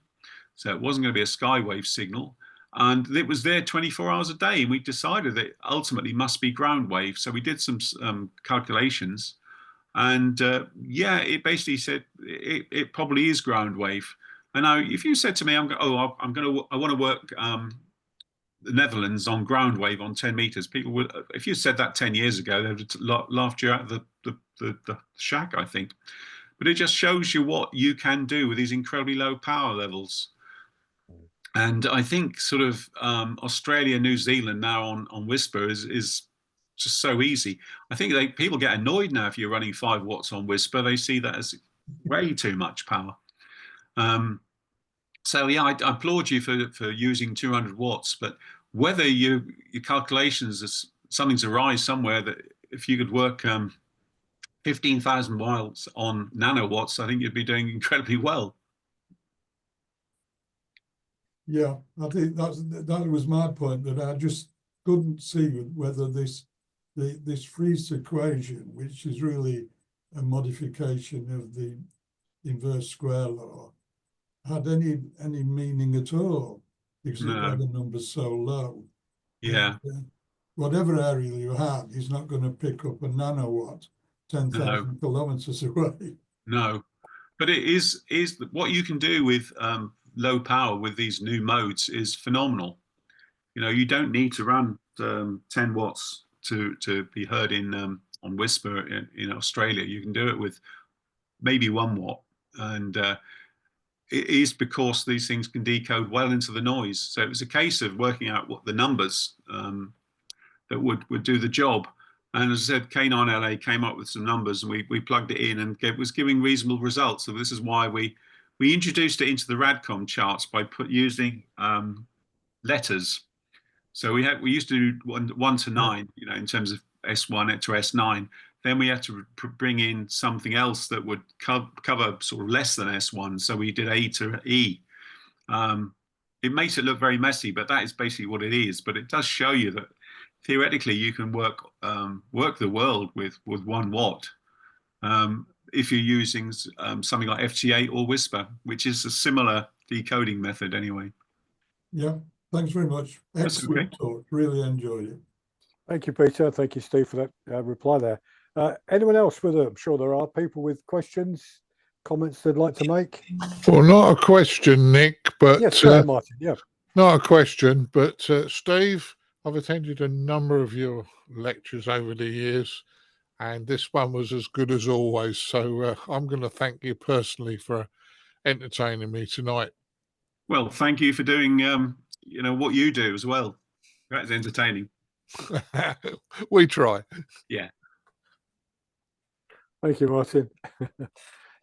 so it wasn't going to be a skywave signal. And it was there 24 hours a day. And we decided that it ultimately must be ground wave. So we did some calculations. And it basically said it probably is ground wave. And now, if you said to me, I want to work the Netherlands on ground wave on 10 meters, people would, if you said that 10 years ago, they would have laughed you out of the shack, I think. But it just shows you what you can do with these incredibly low power levels. And I think sort of Australia, New Zealand now on Whisper is just so easy. I think people get annoyed now if you're running 5 watts on Whisper. They see that as way too much power. So yeah, I applaud you for using 200 watts. But whether your calculations is something's arise somewhere that if you could work 15,000 watts on nanowatts, I think you'd be doing incredibly well. Yeah, I think that was my point, that I just couldn't see whether this Friese equation, which is really a modification of the inverse square law, had any meaning at all, because it had the numbers so low. Yeah. And, whatever area you have, he's not going to pick up a nanowatt 10,000 kilometers away. No, but it is what you can do with low power with these new modes is phenomenal. You don't need to run 10 watts to be heard on Whisper in Australia. You can do it with maybe 1 watt, and it is because these things can decode well into the noise. So it was a case of working out what the numbers that would do the job. And as I said, K9LA came up with some numbers, and we plugged it in, and it was giving reasonable results. So this is why we introduced it into the Radcom charts by using letters. So we used to do 1 to 9, in terms of S1 to S9. Then we had to bring in something else that would cover sort of less than S1. So we did A to E. It makes it look very messy, but that is basically what it is. But it does show you that theoretically you can work the world with 1 watt if you're using something like FT8 or Whisper, which is a similar decoding method anyway. Yeah, thanks very much. Excellent talk. Really enjoyed it. Thank you, Peter. Thank you, Steve, for that reply there. Anyone else with it? I'm sure there are people with questions, comments they'd like to make. Well, not a question, Nick, but Yes, go ahead, Martin. Yeah. not a question, but Steve, I've attended a number of your lectures over the years, and this one was as good as always. So I'm going to thank you personally for entertaining me tonight. Well, thank you for doing what you do as well. That's entertaining. We try. Yeah. Thank you, Martin.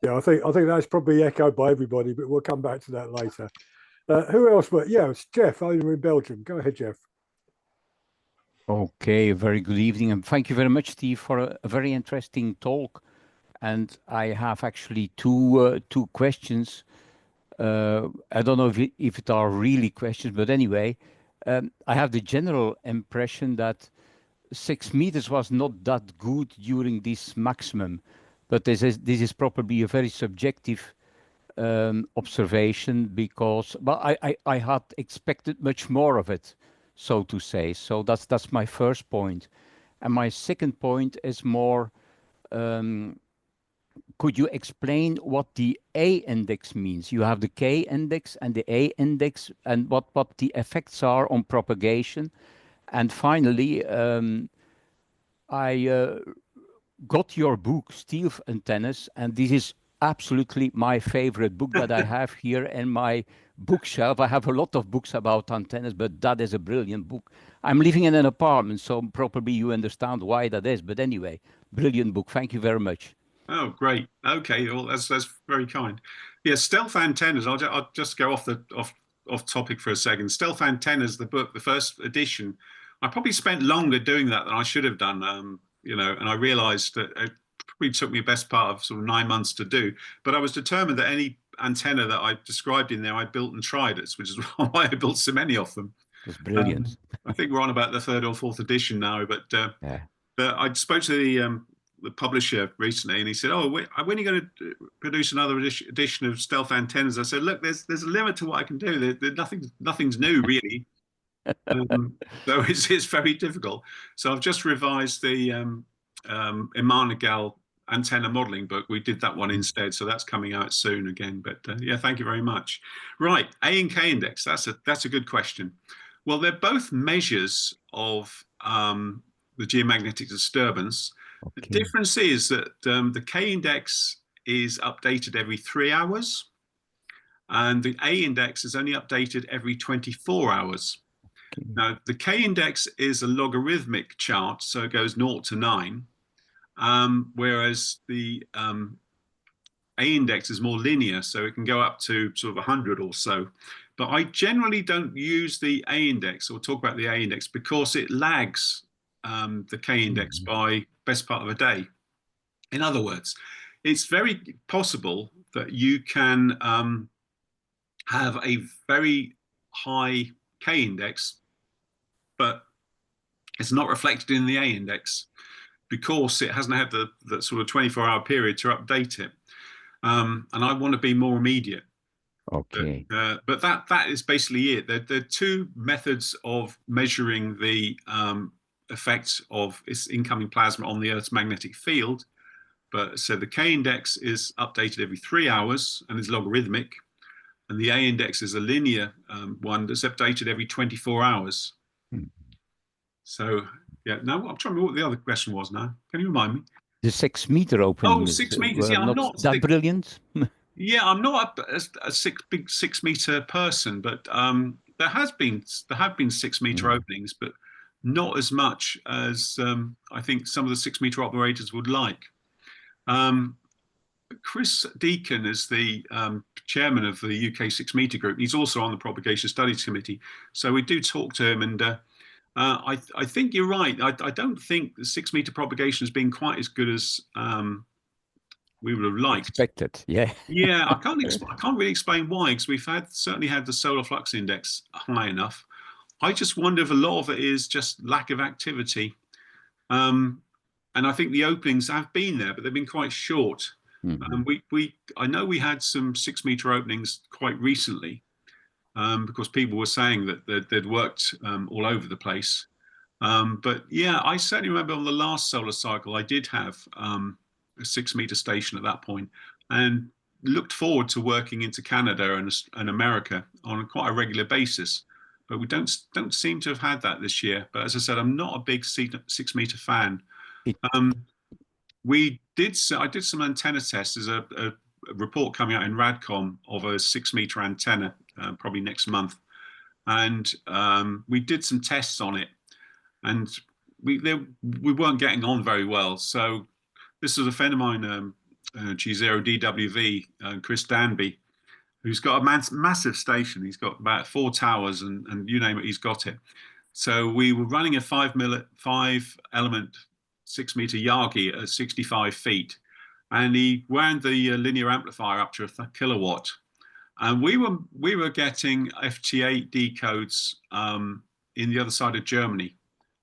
Yeah, I think that's probably echoed by everybody, but we'll come back to that later. Who else? But yeah, it's Jeff over in Belgium. Go ahead, Jeff. Okay, very good evening, and thank you very much, Steve, for a very interesting talk. And I have actually two questions. I don't know if it are really questions, but anyway, I have the general impression that 6 meters was not that good during this maximum, but this is probably a very subjective observation, because I had expected much more of it, so to say. So that's my first point. And my second point is more, could you explain what the A index means? You have the K index and the A index, and what the effects are on propagation. And finally, I got your book, Steel Antennas, and this is absolutely my favorite book that I have here in my bookshelf. I have a lot of books about antennas, but that is a brilliant book. I'm living in an apartment, so probably you understand why that is. But anyway, brilliant book. Thank you very much. Oh, great. Okay, well, that's very kind. Yeah, stealth antennas. I'll just go off topic for a second. Stealth antennas, the book, the first edition. I probably spent longer doing that than I should have done. And I realised that it probably took me the best part of sort of 9 months to do. But I was determined that any antenna that I described in there, I built and tried it, which is why I built so many of them. That's brilliant. I think we're on about the 3rd or 4th edition now, but I spoke to the publisher recently, and he said, "Oh, when are you going to produce another edition of stealth antennas?" I said, "Look, there's a limit to what I can do. Nothing's new really, so it's very difficult." So I've just revised the Imanagal antenna modeling book. We did that one instead, so that's coming out soon again. But yeah, thank you very much. Right, A and K index. That's a good question. Well, they're both measures of the geomagnetic disturbance. Okay. The difference is that the K index is updated every 3 hours, and the A index is only updated every 24 hours. Okay. Now, the K index is a logarithmic chart, so it goes 0 to 9, whereas the A index is more linear, so it can go up to sort of 100 or so. But I generally don't use the A index or talk about the A index because it lags the K index by best part of a day. In other words, it's very possible that you can have a very high K index, but it's not reflected in the A index because it hasn't had the sort of 24-hour period to update it. And I want to be more immediate. Okay. But that is basically it. There are two methods of measuring the effects of its incoming plasma on the Earth's magnetic field. But so the K index is updated every 3 hours and is logarithmic, and the A index is a linear one that's updated every 24 hours. So yeah, now I'm trying to remember what the other question was now. Can you remind me? The 6 meter opening. Oh, 6 meters. Yeah, I'm not that brilliant. Yeah, I'm not a big 6 meter person, but there have been 6 meter openings, but not as much as I think some of the 6 meter operators would like. Chris Deacon is the chairman of the UK 6 meter group. He's also on the Propagation Studies Committee, so we do talk to him, and I think you're right. I don't think the 6 meter propagation has been quite as good as we would have liked. Expected, yeah. Yeah, I can't really explain why, because we've certainly had the solar flux index high enough. I just wonder if a lot of it is just lack of activity. And I think the openings have been there, but they've been quite short. I know we had some 6 meter openings quite recently, because people were saying that they'd worked all over the place. But yeah, I certainly remember on the last solar cycle, I did have a 6 meter station at that point, and looked forward to working into Canada and America on quite a regular basis. But we don't seem to have had that this year. But as I said, I'm not a big 6 meter fan. I did some antenna tests. There's a report coming out in Radcom of a 6 meter antenna, probably next month, and we did some tests on it, and we weren't getting on very well. So this is a friend of mine, G0DWV, Chris Danby, who's got a massive station. He's got about 4 towers, and you name it, he's got it. So we were running a 5 element 6 meter Yagi at 65 feet, and he wound the linear amplifier up to a kilowatt, and we were getting FT8 codes in the other side of Germany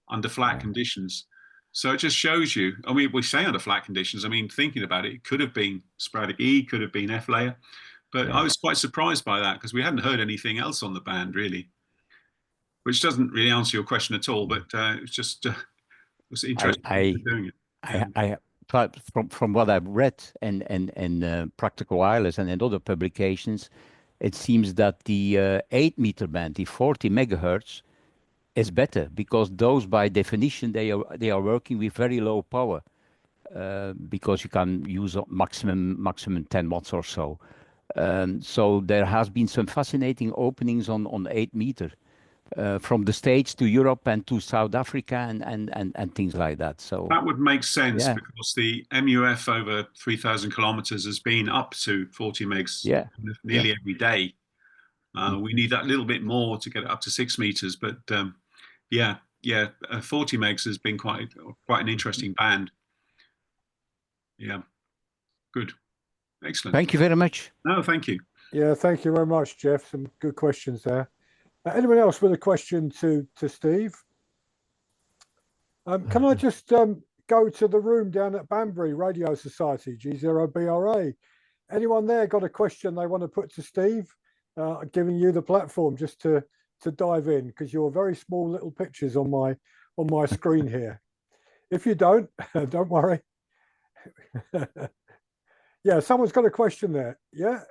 under flat conditions. So it just shows you. I mean, we say under flat conditions. I mean, thinking about it, it could have been sporadic E, could have been F layer, but I was quite surprised by that, because we hadn't heard anything else on the band really, which doesn't really answer your question at all. But it's just it was interesting doing it. From what I've read in Practical Wireless and in other publications, it seems that the 8 meter band, the 40 megahertz, is better, because those, by definition, they are working with very low power, because you can use maximum 10 watts or so. So there has been some fascinating openings on 8 meter. From the States to Europe and to South Africa and things like that. So that would make sense, because the MUF over 3,000 kilometers has been up to 40 megs nearly every day. We need that little bit more to get it up to 6 meters, but 40 megs has been quite an interesting band. Yeah, good, excellent. Thank you very much. No, thank you. Yeah, thank you very much, Jeff. Some good questions there. Anyone else with a question to Steve? Can I just go to the room down at Banbury Radio Society, G0BRA? Anyone there got a question they want to put to Steve? Giving you the platform just to dive in, because you're very small little pictures on my screen here. If you don't worry. Yeah, someone's got a question there. Yeah.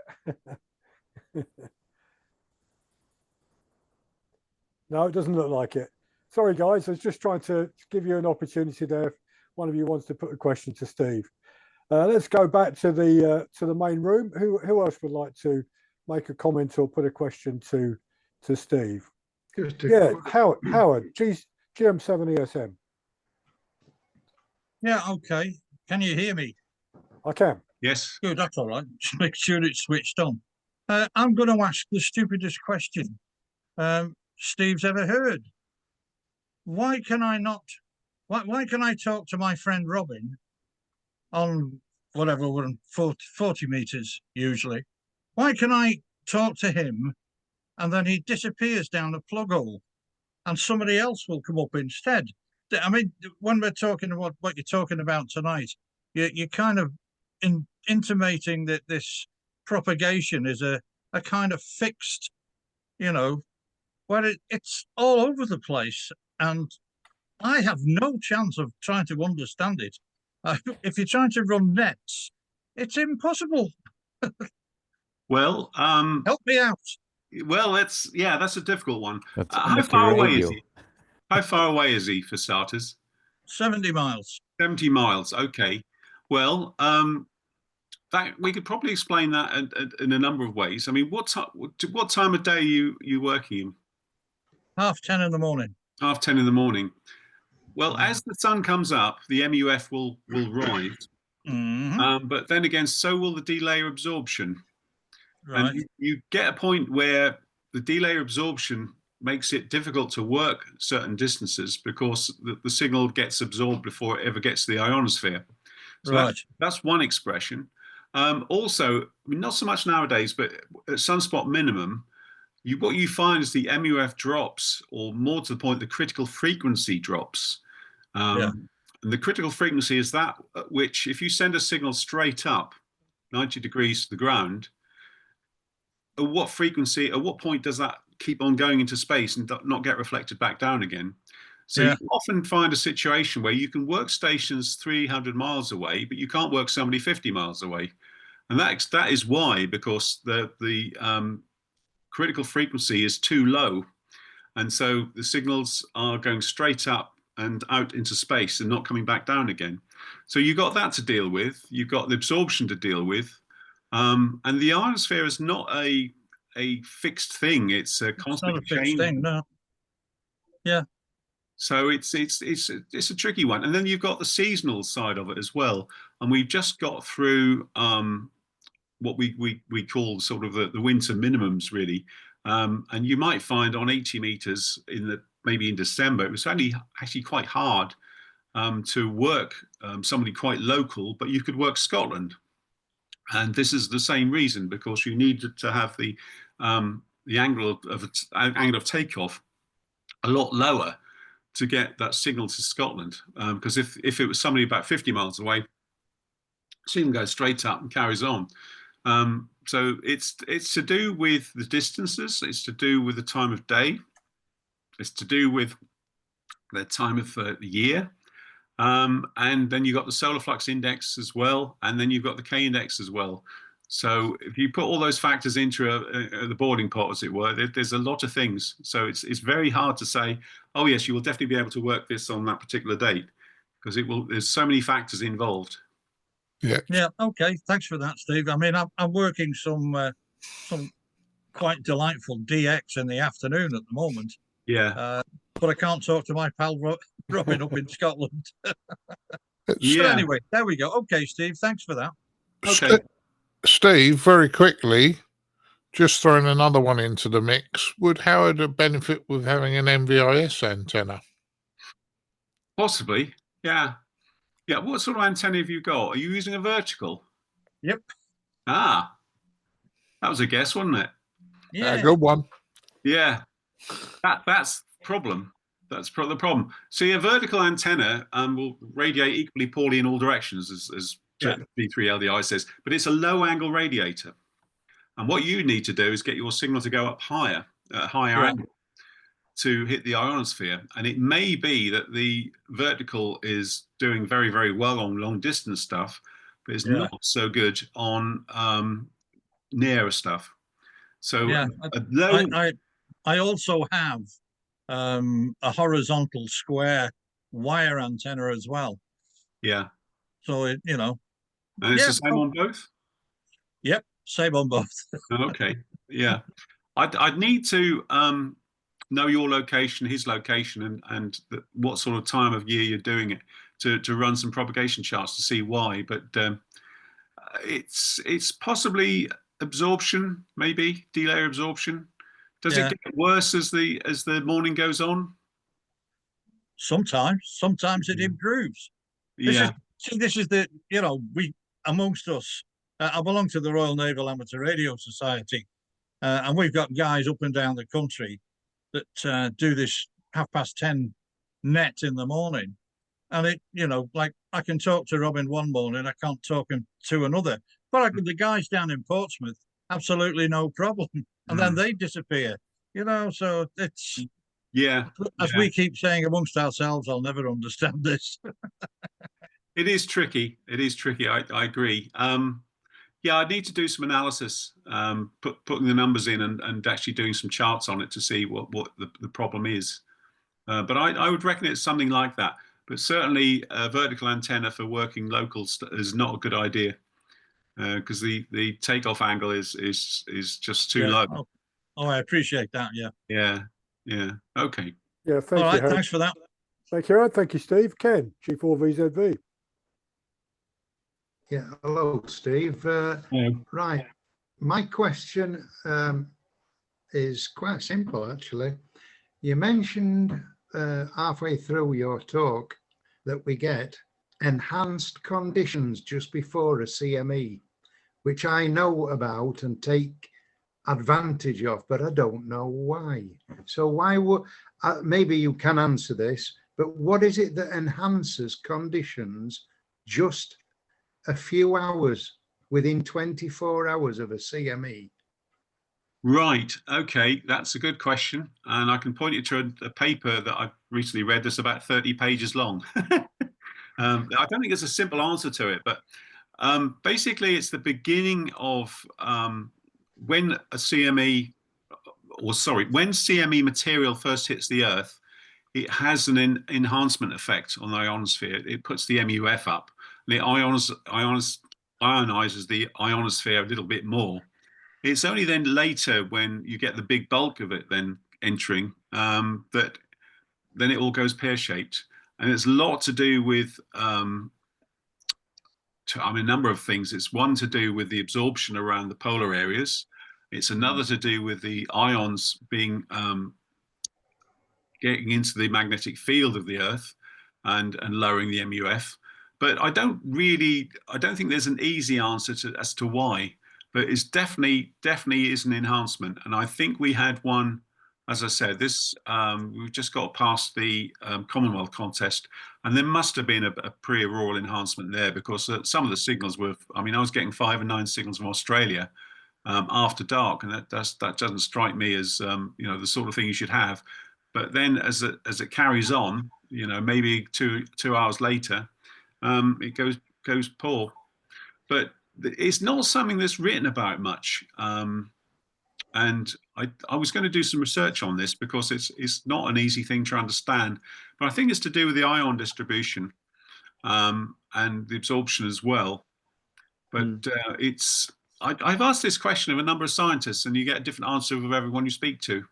No, it doesn't look like it. Sorry, guys. I was just trying to give you an opportunity there if one of you wants to put a question to Steve. Let's go back to the main room. Who else would like to make a comment or put a question to Steve? Yeah, Howard, GM7ESM. Yeah, okay. Can you hear me? I can. Yes. Good, that's all right. Just make sure it's switched on. I'm going to ask the stupidest question Steve's ever heard. Why can I talk to my friend Robin on whatever, we're on 40 meters usually? Why can I talk to him and then he disappears down the plug hole and somebody else will come up instead? I mean, when we're talking about what you're talking about tonight, you're kind of intimating that this propagation is a kind of fixed, where it's all over the place, and I have no chance of trying to understand it. If you're trying to run nets, it's impossible. Well, help me out. Well, that's a difficult one. How far away is he? How far away is he, for starters? 70 miles. 70 miles. Okay. Well, that we could probably explain that in a number of ways. I mean, what time of day are you working in? 10:30 in the morning. 10:30 in the morning. Well, as the sun comes up, the MUF will rise. But then again, so will the delayer absorption. Right. And you get a point where the delayer absorption makes it difficult to work certain distances because the signal gets absorbed before it ever gets to the ionosphere. So Right. that's one expression. Also, I mean, not so much nowadays, but at sunspot minimum, what you find is the MUF drops, or more to the point, the critical frequency drops. Yeah. And the critical frequency is that at which, if you send a signal straight up 90 degrees to the ground, at what frequency, at what point does that keep on going into space and not get reflected back down again? So Yeah. you often find a situation where you can work stations 300 miles away, but you can't work somebody 50 miles away. And that is why, because the critical frequency is too low. And so the signals are going straight up and out into space and not coming back down again. So you've got that to deal with. You've got the absorption to deal with. And the ionosphere is not a fixed thing. It's a constantly changing. No. Yeah. So it's a tricky one. And then you've got the seasonal side of it as well. And we've just got through what we call sort of the winter minimums, really. And you might find on 80 meters maybe in December, it was actually quite hard to work somebody quite local, but you could work Scotland. And this is the same reason, because you needed to have the angle of takeoff a lot lower to get that signal to Scotland. Because if it was somebody about 50 miles away, signal goes straight up and carries on. So it's to do with the distances. It's to do with the time of day. It's to do with the time of the year. And then you've got the solar flux index as well, and then you've got the K index as well. So if you put all those factors into the boarding pot, as it were, there's a lot of things. So it's very hard to say, oh yes, you will definitely be able to work this on that particular date, because there's so many factors involved. Yeah. Yeah. Okay. Thanks for that, Steve. I mean, I'm working some quite delightful DX in the afternoon at the moment. Yeah. But I can't talk to my pal Robin up in Scotland. Yeah. But anyway, there we go. Okay, Steve. Thanks for that. Okay. Steve, very quickly, just throwing another one into the mix. Would Howard benefit with having an MVIS antenna? Possibly. Yeah. Yeah. What sort of antenna have you got? Are you using a vertical? Yep. Ah, that was a guess, wasn't it? Yeah. Good one. Yeah. That's the problem. That's the problem. See, a vertical antenna will radiate equally poorly in all directions, as B3LDI says, but it's a low angle radiator. And what you need to do is get your signal to go up higher, higher angle, to hit the ionosphere. And it may be that the vertical is doing very, very well on long distance stuff, but it's not so good on nearer stuff. So I also have a horizontal square wire antenna as well. Yeah. So and it's the same on both? Yep, same on both. Okay. Yeah. I'd need to know your location, his location, and what sort of time of year you're doing it to run some propagation charts to see why. But it's possibly absorption, maybe delay absorption. Does it get worse as the morning goes on? Sometimes it improves. Yeah. This is the we amongst us. I belong to the Royal Naval Amateur Radio Society, and we've got guys up and down the country that do this 10:30 net in the morning. And it, like I can talk to Robin one morning, I can't talk him to another. But the guys down in Portsmouth, absolutely no problem. And then they disappear, so it's, as we keep saying amongst ourselves, I'll never understand this. It is tricky. It is tricky. I agree. I need to do some analysis, putting the numbers in and actually doing some charts on it to see what the problem is. But I would reckon it's something like that. But certainly a vertical antenna for working locals is not a good idea, because the takeoff angle is just too low. Oh, I appreciate that. Yeah. Okay. Yeah, thank you. All right, thanks for that. Thank you, Aaron. Thank you, Steve. Ken, G4VZV. Yeah, hello, Steve. Right, my question is quite simple, actually. You mentioned halfway through your talk that we get enhanced conditions just before a CME, which I know about and take advantage of, but I don't know why. So why would, maybe you can answer this, but what is it that enhances conditions just a few hours within 24 hours of a CME? Right. Okay. That's a good question. And I can point you to a paper that I've recently read that's about 30 pages long. I don't think there's a simple answer to it, but basically it's the beginning of when a CME, or sorry, when CME material first hits the Earth, it has an enhancement effect on the ionosphere. It puts the MUF up. And it ionizes the ionosphere a little bit more. It's only then later when you get the big bulk of it then entering that then it all goes pear-shaped. And it's a lot to do with, a number of things. It's one to do with the absorption around the polar areas. It's another to do with the ions being getting into the magnetic field of the Earth and lowering the MUF. But I don't think there's an easy answer as to why. But it's definitely is an enhancement. And I think we had one, as I said, we've just got past the Commonwealth contest, and there must have been a pre-auroral enhancement there, because some of the signals were, I was getting 5 and 9 signals from Australia after dark, and that doesn't strike me as the sort of thing you should have. But then as it carries on, maybe two hours later, it goes poor. But it's not something that's written about much. And I was going to do some research on this, because it's not an easy thing to understand. But I think it's to do with the ion distribution and the absorption as well. But I've asked this question of a number of scientists, and you get a different answer of everyone you speak to.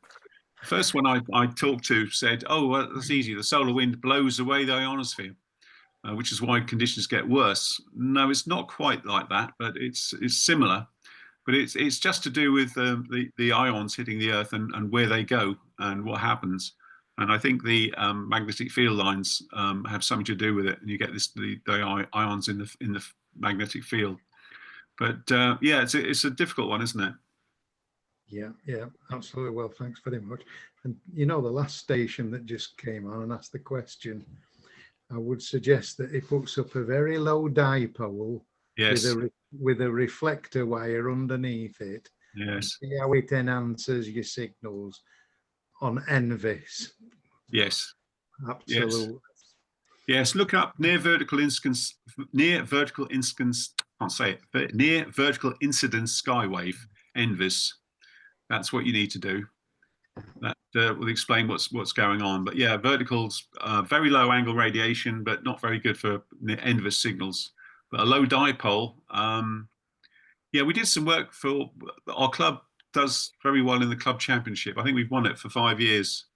The first one I talked to said, oh, well, that's easy. The solar wind blows away the ionosphere. Which is why conditions get worse. No, it's not quite like that, but it's similar. But it's just to do with the ions hitting the Earth and where they go and what happens. And I think the magnetic field lines have something to do with it, and you get the ions in the magnetic field. But yeah, it's a difficult one, isn't it? Yeah, absolutely. Well, thanks very much. And the last station that just came on and asked the question, I would suggest that he puts up a very low dipole, yes, with a reflector wire underneath it. Yes. See how it enhances your signals on NVIS. Yes. Absolutely. Yes. Look up near vertical incidence skywave, NVIS. That's what you need to do. That will explain what's going on. But yeah, verticals, very low angle radiation, but not very good for NVIS signals. But a low dipole, yeah, we did some work for our club. Does very well in the club championship. I think we've won it for 5 years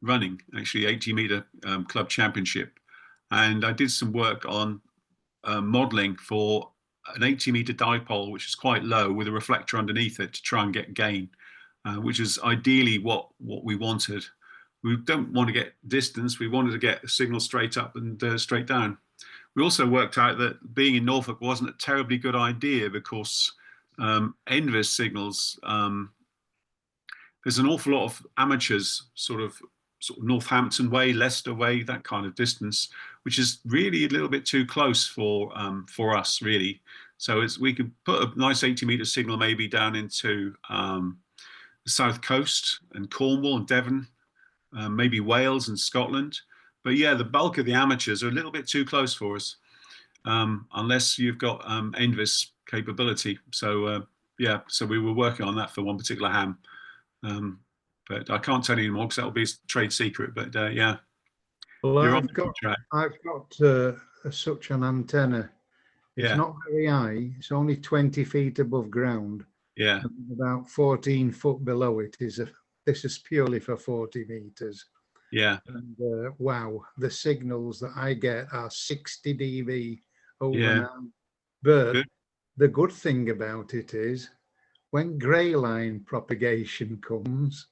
running, actually 80-meter club championship. And I did some work on modeling for an 80-meter dipole, which is quite low, with a reflector underneath it to try and get gain. Which is ideally what we wanted. We don't want to get distance. We wanted to get the signal straight up and straight down. We also worked out that being in Norfolk wasn't a terribly good idea, because NVIS signals, there's an awful lot of amateurs, sort of Northampton way, Leicester way, that kind of distance, which is really a little bit too close for us, really. So we could put a nice 80-meter signal maybe down into the south coast and Cornwall and Devon, maybe Wales and Scotland. But yeah, the bulk of the amateurs are a little bit too close for us, unless you've got NVIS capability. So yeah, so we were working on that for one particular ham. But I can't tell you anymore because that will be a trade secret. But yeah. Well, I've got such an antenna. It's not very high. It's only 20 feet above ground. Yeah. And about 14 foot below it this is purely for 40 meters. Yeah. And wow, the signals that I get are 60 dB over now. But the good thing about it is when grey line propagation comes,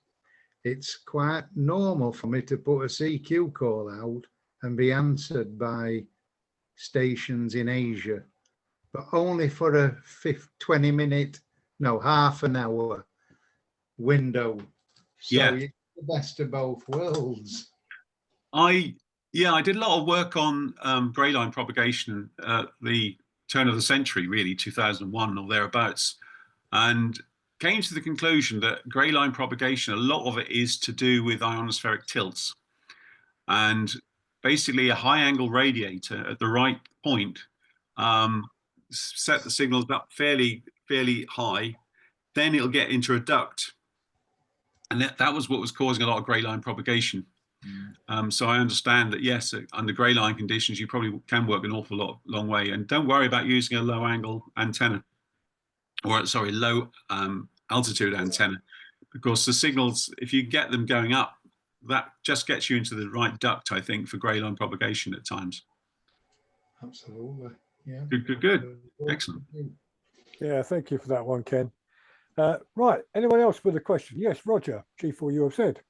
it's quite normal for me to put a CQ call out and be answered by stations in Asia, but only for a 20-minute, no, half an hour window. So Yeah. it's the best of both worlds. I did a lot of work on grey line propagation at the turn of the century, really 2001 or thereabouts, and came to the conclusion that grey line propagation, a lot of it is to do with ionospheric tilts, and basically a high angle radiator at the right point set the signals up fairly high, then it'll get into a duct, and that was what was causing a lot of grey line propagation. So I understand that, yes, under grey line conditions, you probably can work an awful long way. And don't worry about using a low angle antenna, or sorry, low altitude antenna, because the signals, if you get them going up, that just gets you into the right duct, I think, for grey line propagation at times. Absolutely. Yeah. Good. Excellent. Yeah, thank you for that one, Ken. Right, anyone else with a question? Yes, Roger, G4U have said.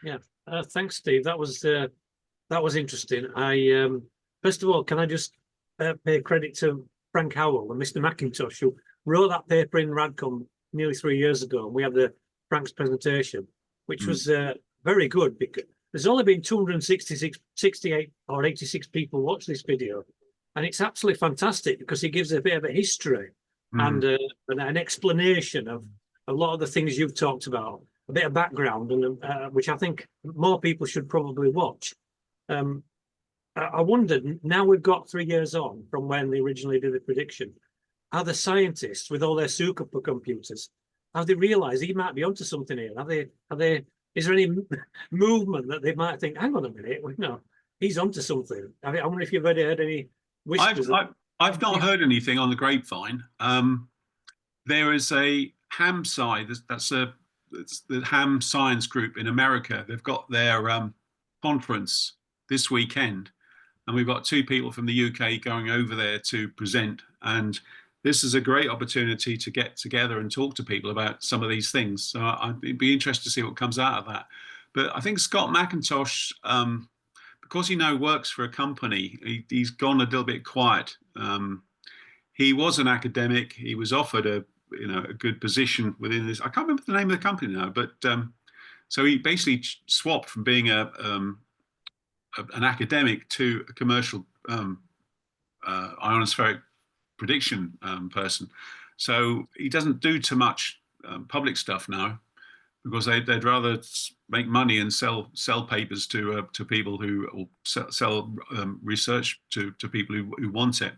Yeah, thanks, Steve. That was interesting. I first of all, can I just pay credit to Frank Howell and Mr. McIntosh, who wrote that paper in Radcom nearly 3 years ago, and we had the Frank's presentation, which was very good, because there's only been 68 or 86 people watch this video, and it's absolutely fantastic because he gives a bit of a history and an explanation of a lot of the things you've talked about, a bit of background, and which I think more people should probably watch. I wondered, now we've got 3 years on from when they originally did the prediction, are the scientists with all their supercomputers, have they realised he might be onto something here? Is there any movement that they might think, hang on a minute, no, he's onto something? I wonder if you've already heard any whispers. I've not heard anything on the grapevine. There is a Ham side, it's the Ham Science Group in America. They've got their conference this weekend, and we've got 2 people from the UK going over there to present. And this is a great opportunity to get together and talk to people about some of these things. So I'd be interested to see what comes out of that. But I think Scott McIntosh, because he now works for a company, he's gone a little bit quiet. He was an academic. He was offered a good position within this. I can't remember the name of the company now, but so he basically swapped from being an academic to a commercial ionospheric prediction person. So he doesn't do too much public stuff now, because they'd rather make money and sell papers to people who, or sell research to people who want it.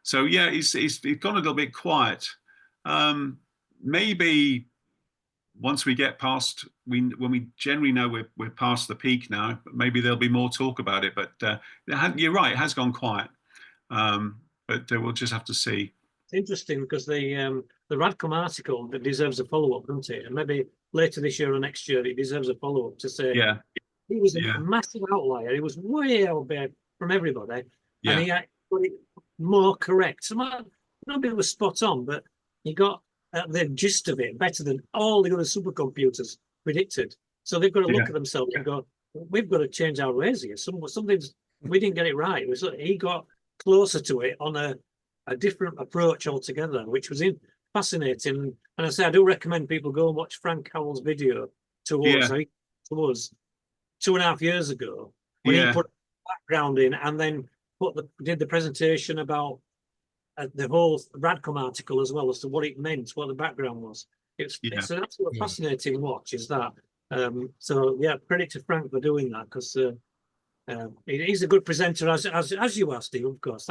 So yeah, he's gone a little bit quiet. Maybe once we get past, when we generally know we're past the peak now, maybe there'll be more talk about it. But you're right, it has gone quiet. But we'll just have to see. It's interesting because the Radcom article that deserves a follow-up, doesn't it? And maybe later this year or next year, it deserves a follow-up to say, yeah, he was a massive outlier. He was way out there from everybody, and he got it more correct. So nobody was spot on, but he got the gist of it better than all the other supercomputers predicted. So they've got to look at themselves and go, we've got to change our ways here. Something's, we didn't get it right. He got closer to it on a different approach altogether, which was fascinating. And I say, I do recommend people go and watch Frank Howell's video to us 2.5 years ago, when he put background in and then did the presentation about the whole Radcom article as well, as to what it meant, what the background was. It's an absolute fascinating watch, is that. So yeah, credit to Frank for doing that, because he's a good presenter, as you are, Steve, of course.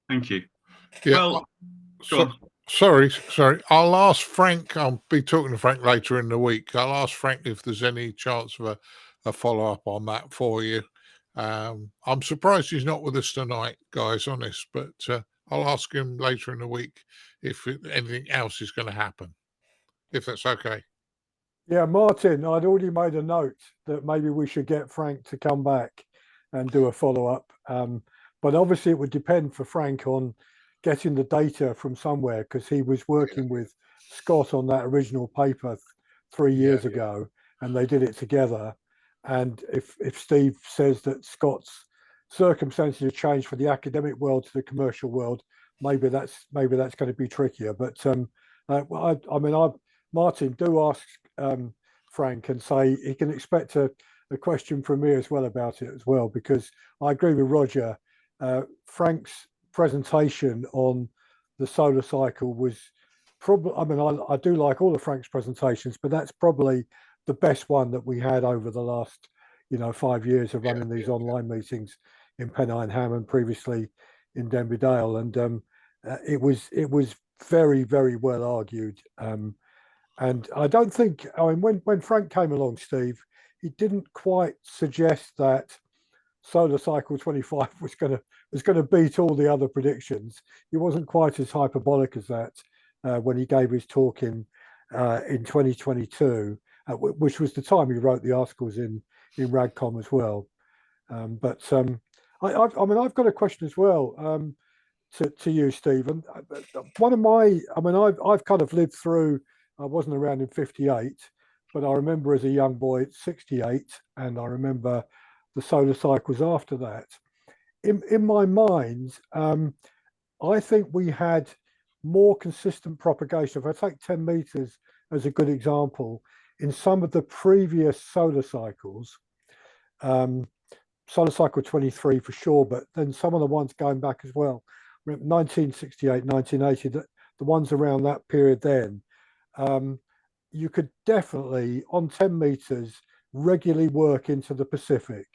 Thank you. Yeah. Well, sorry. I'll ask Frank. I'll be talking to Frank later in the week. I'll ask Frank if there's any chance of a follow-up on that for you. I'm surprised he's not with us tonight, guys, honest, but I'll ask him later in the week if anything else is going to happen, if that's okay. Yeah, Martin, I'd already made a note that maybe we should get Frank to come back and do a follow-up. But obviously it would depend for Frank on getting the data from somewhere, because he was working with Scott on that original paper 3 years ago. and they did it together. And if Steve says that Scott's circumstances have changed from the academic world to the commercial world, maybe that's going to be trickier. But Martin, do ask Frank and say he can expect a question from me as well about it as well, because I agree with Roger. Frank's presentation on the solar cycle was probably, I do like all of Frank's presentations, but that's probably the best one that we had over the last 5 years of running these online meetings in Pennine Ham and previously in Denby Dale. And it was very, very well argued. And I don't think, when Frank came along, Steve, he didn't quite suggest that solar cycle 25 was going to beat all the other predictions. He wasn't quite as hyperbolic as that when he gave his talk in 2022, which was the time he wrote the articles in Radcom as well. I've got a question as well to you, Stephen. One of my, I've kind of lived through. I wasn't around in '58, but I remember as a young boy at '68, and I remember the solar cycles after that. In my mind, I think we had more consistent propagation. If I take 10 meters as a good example, in some of the previous solar cycles, solar cycle 23 for sure, but then some of the ones going back as well, 1968, 1980, the ones around that period then, you could definitely, on 10 meters, regularly work into the Pacific.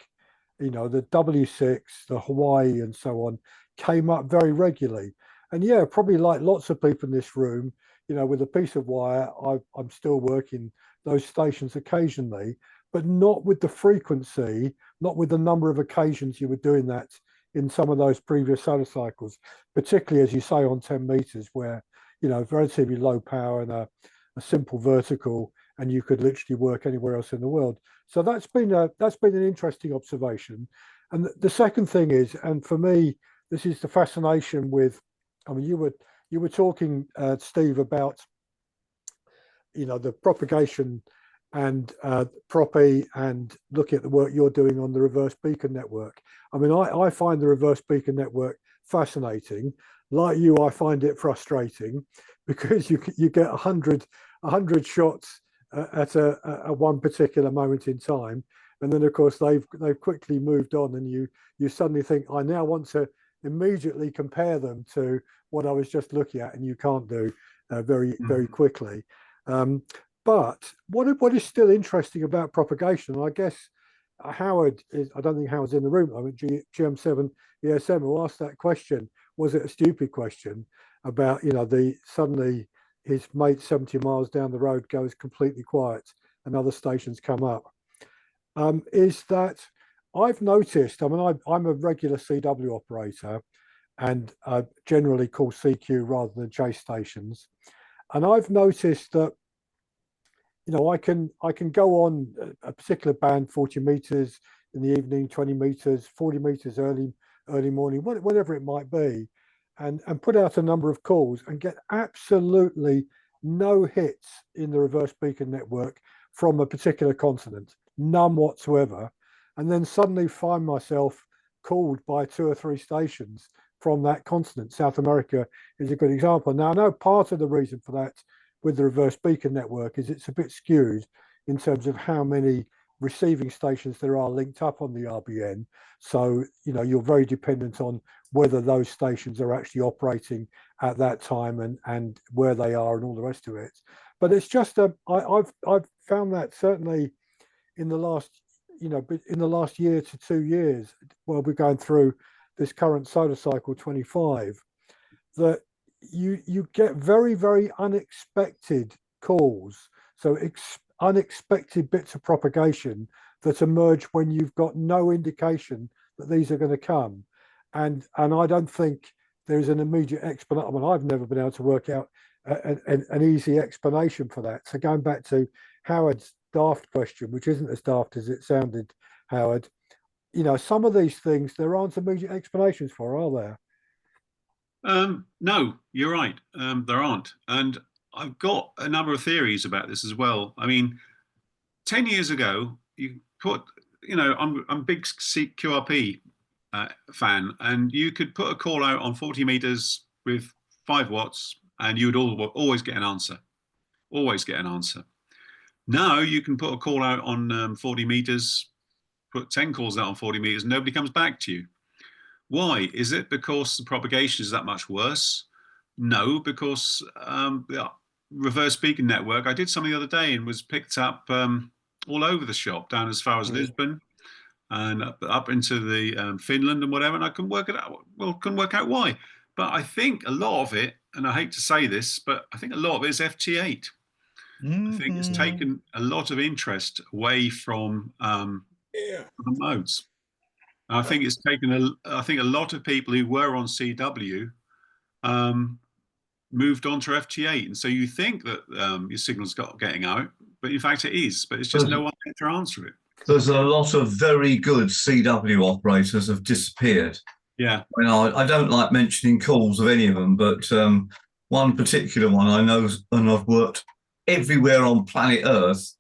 The W6, the Hawaii and so on came up very regularly. And yeah, probably like lots of people in this room, with a piece of wire, I'm still working those stations occasionally, but not with the frequency, not with the number of occasions you were doing that in some of those previous solar cycles, particularly as you say on 10 meters where, relatively low power and a simple vertical, and you could literally work anywhere else in the world. So that's been an interesting observation. And the second thing is, and for me, this is the fascination with, you were talking, Steve, about, the propagation and Propi, and look at the work you're doing on the reverse beacon network. I find the reverse beacon network fascinating. Like you, I find it frustrating because you get 100 shots at a one particular moment in time, and then of course they've quickly moved on, and you suddenly think, I now want to immediately compare them to what I was just looking at, and you can't do very quickly. But what is still interesting about propagation, and I guess Howard is, I don't think Howard's in the room, GM7 ESM, who asked that question, was it a stupid question about, suddenly his mate 70 miles down the road goes completely quiet and other stations come up, is that I've noticed, I'm a regular CW operator and generally call CQ rather than chase stations. And I've noticed that, I can go on a particular band, 40 meters in the evening, 20 meters, 40 meters early morning, whatever it might be, and put out a number of calls and get absolutely no hits in the reverse beacon network from a particular continent, none whatsoever. And then suddenly find myself called by 2 or 3 stations from that continent. South America is a good example. Now, I know part of the reason for that with the reverse beacon network is it's a bit skewed in terms of how many receiving stations there are linked up on the RBN. So, you're very dependent on whether those stations are actually operating at that time and where they are and all the rest of it. But it's just, I've found that certainly in the last, in the last year to 2 years, while we're going through this current solar cycle 25, that you get very, very unexpected calls. So unexpected bits of propagation that emerge when you've got no indication that these are going to come. And I don't think there's an immediate explanation. I've never been able to work out an easy explanation for that. So going back to Howard's daft question, which isn't as daft as it sounded, Howard, some of these things there aren't immediate explanations for, are there? No, you're right. There aren't. And I've got a number of theories about this as well. 10 years ago, you put, I'm a big QRP fan, and you could put a call out on 40 meters with 5 watts, and you would always get an answer. Always get an answer. Now you can put a call out on 40 meters, put 10 calls out on 40 meters, and nobody comes back to you. Why? Is it because the propagation is that much worse? No, because the reverse beacon network, I did something the other day and was picked up all over the shop, down as far as Lisbon and up into the Finland and whatever, and I couldn't work it out. Well, couldn't work out why. But I think a lot of it, and I hate to say this, but I think a lot of it is FT8. I think it's taken a lot of interest away from the modes. I think it's taken I think a lot of people who were on CW moved on to FT8, and so you think that your signal's getting out, but in fact it is. But it's just no one there to answer it. There's a lot of very good CW operators have disappeared. Yeah. I don't like mentioning calls of any of them, but one particular one I know, and I've worked everywhere on planet Earth,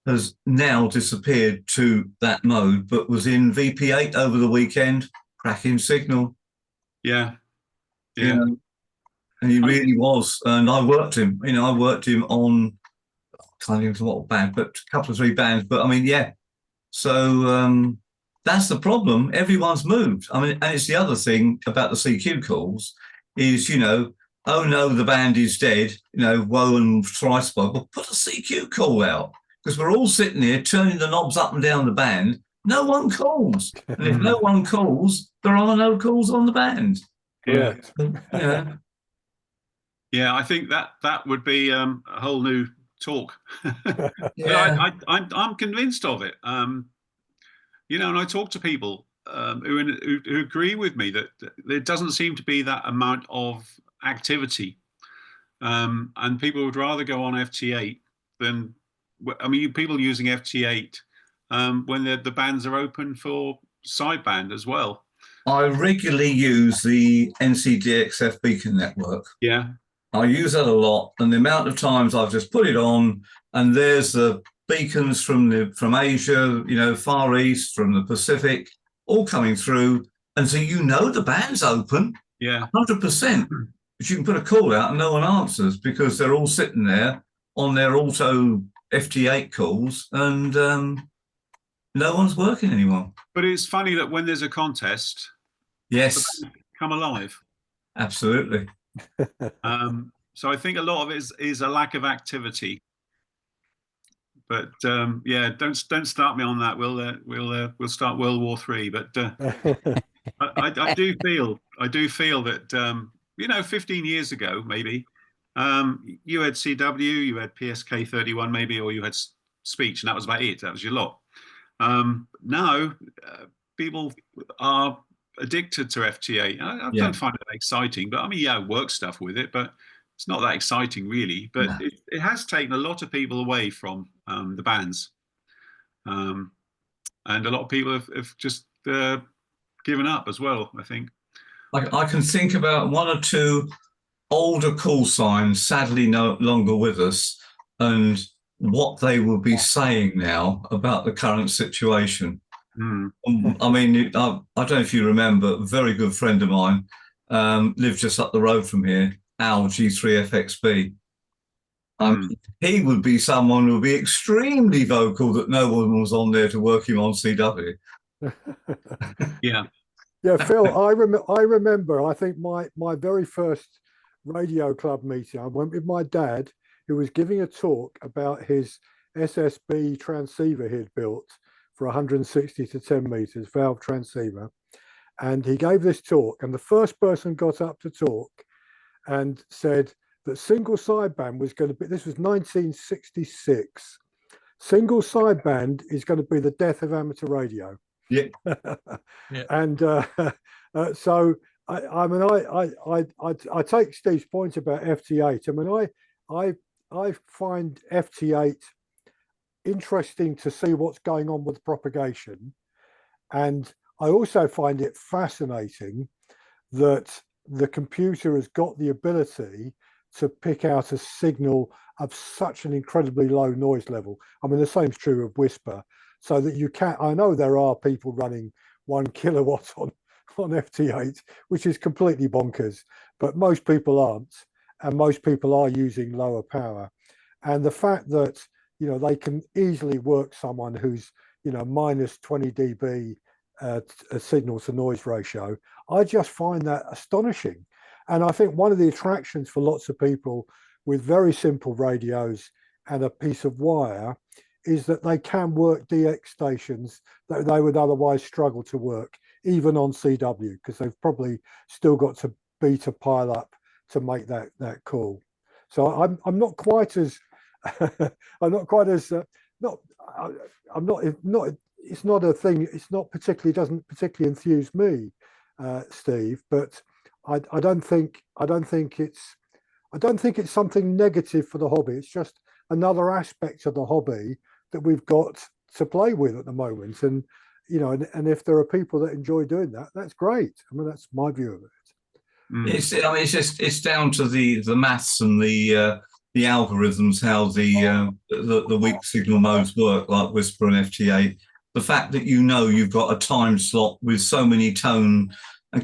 has now disappeared to that mode, but was in VP8 over the weekend, cracking signal. Yeah. Yeah. And he really was. And I worked him, I worked him on, I can't even remember what band, but a couple of 3 bands. But I mean, yeah. So that's the problem. Everyone's moved. I mean, and it's the other thing about the CQ calls is, oh no, the band is dead, woe and thrice woe. Well, put a CQ call out, because we're all sitting here turning the knobs up and down the band. No one calls. And if no one calls, there are no calls on the band. Yeah. Yeah. Yeah, I think that would be a whole new talk. Yeah. I'm convinced of it. And I talk to people who agree with me that there doesn't seem to be that amount of activity, and people would rather go on FT8 than, people using FT8 when the bands are open for sideband as well. I regularly use the NCDXF beacon network. Yeah. I use that a lot, and the amount of times I've just put it on, and there's the beacons from Asia, Far East, from the Pacific, all coming through, and so the band's open. Yeah, 100%. But you can put a call out and no one answers because they're all sitting there on their auto FT8 calls, and no one's working anymore. But it's funny that when there's a contest, yes, come alive. Absolutely. So I think a lot of it is a lack of activity. But yeah, don't start me on that. We'll start World War III. But I do feel that 15 years ago maybe you had CW, you had PSK 31 maybe, or you had speech, and that was about it. That was your lot. Now people are addicted to FT8. I don't find it exciting, but I work stuff with it, but it's not that exciting really. But it has taken a lot of people away from the bands, and a lot of people have just given up as well, I think. I can think about 1 or 2 older call signs, sadly no longer with us, and what they will be saying now about the current situation. I mean, I don't know if you remember, a very good friend of mine lived just up the road from here, Al G3FXB. He would be someone who would be extremely vocal that no one was on there to work him on CW. Yeah. Yeah, Phil, I remember, I think my very first radio club meeting, I went with my dad, who was giving a talk about his SSB transceiver he'd built for 160 to 10 meters, valve transceiver. And he gave this talk, and the first person got up to talk and said that single sideband was going to be, this was 1966, single sideband is going to be the death of amateur radio. Yeah. Yeah. And so I take Steve's point about FT8. I mean, I find FT8 interesting to see what's going on with propagation, and I also find it fascinating that the computer has got the ability to pick out a signal of such an incredibly low noise level. I mean, the same's true of whisper, so that you can, I know there are people running 1 kilowatt on FT8, which is completely bonkers, but most people aren't, and most people are using lower power. And the fact that, you know, they can easily work someone who's, you know, minus 20 dB a signal to noise ratio, I just find that astonishing. And I think one of the attractions for lots of people with very simple radios and a piece of wire is that they can work DX stations that they would otherwise struggle to work, even on CW, because they've probably still got to beta pile up to make that call. So I'm not quite as I'm not quite as I'm not it's not a thing. It's not particularly, doesn't particularly enthuse me, Steve. But I don't think it's something negative for the hobby. It's just another aspect of the hobby that we've got to play with at the moment. And you know, and if there are people that enjoy doing that, that's great. I mean, that's my view of it. It's, I mean, it's down to the maths and the algorithms, how the weak signal modes work, like Whisper and FT8. The fact that you know you've got a time slot with so many tone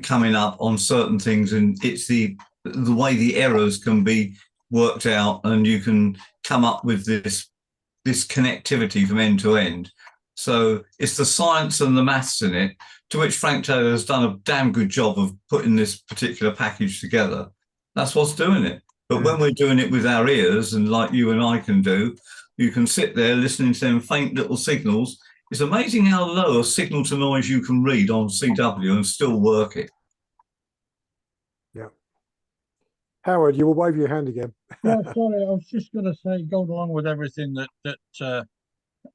coming up on certain things, and it's the way the errors can be worked out, and you can come up with this connectivity from end to end. So it's the science and the maths in it, to which Frank Taylor has done a damn good job of putting this particular package together. That's what's doing it. But when we're doing it with our ears, and like you and I can do, you can sit there listening to them faint little signals. It's amazing how low a signal to noise you can read on CW and still work it. Yeah. Howard, you will wave your hand again. Yeah, sorry, I was just going to say, going along with everything that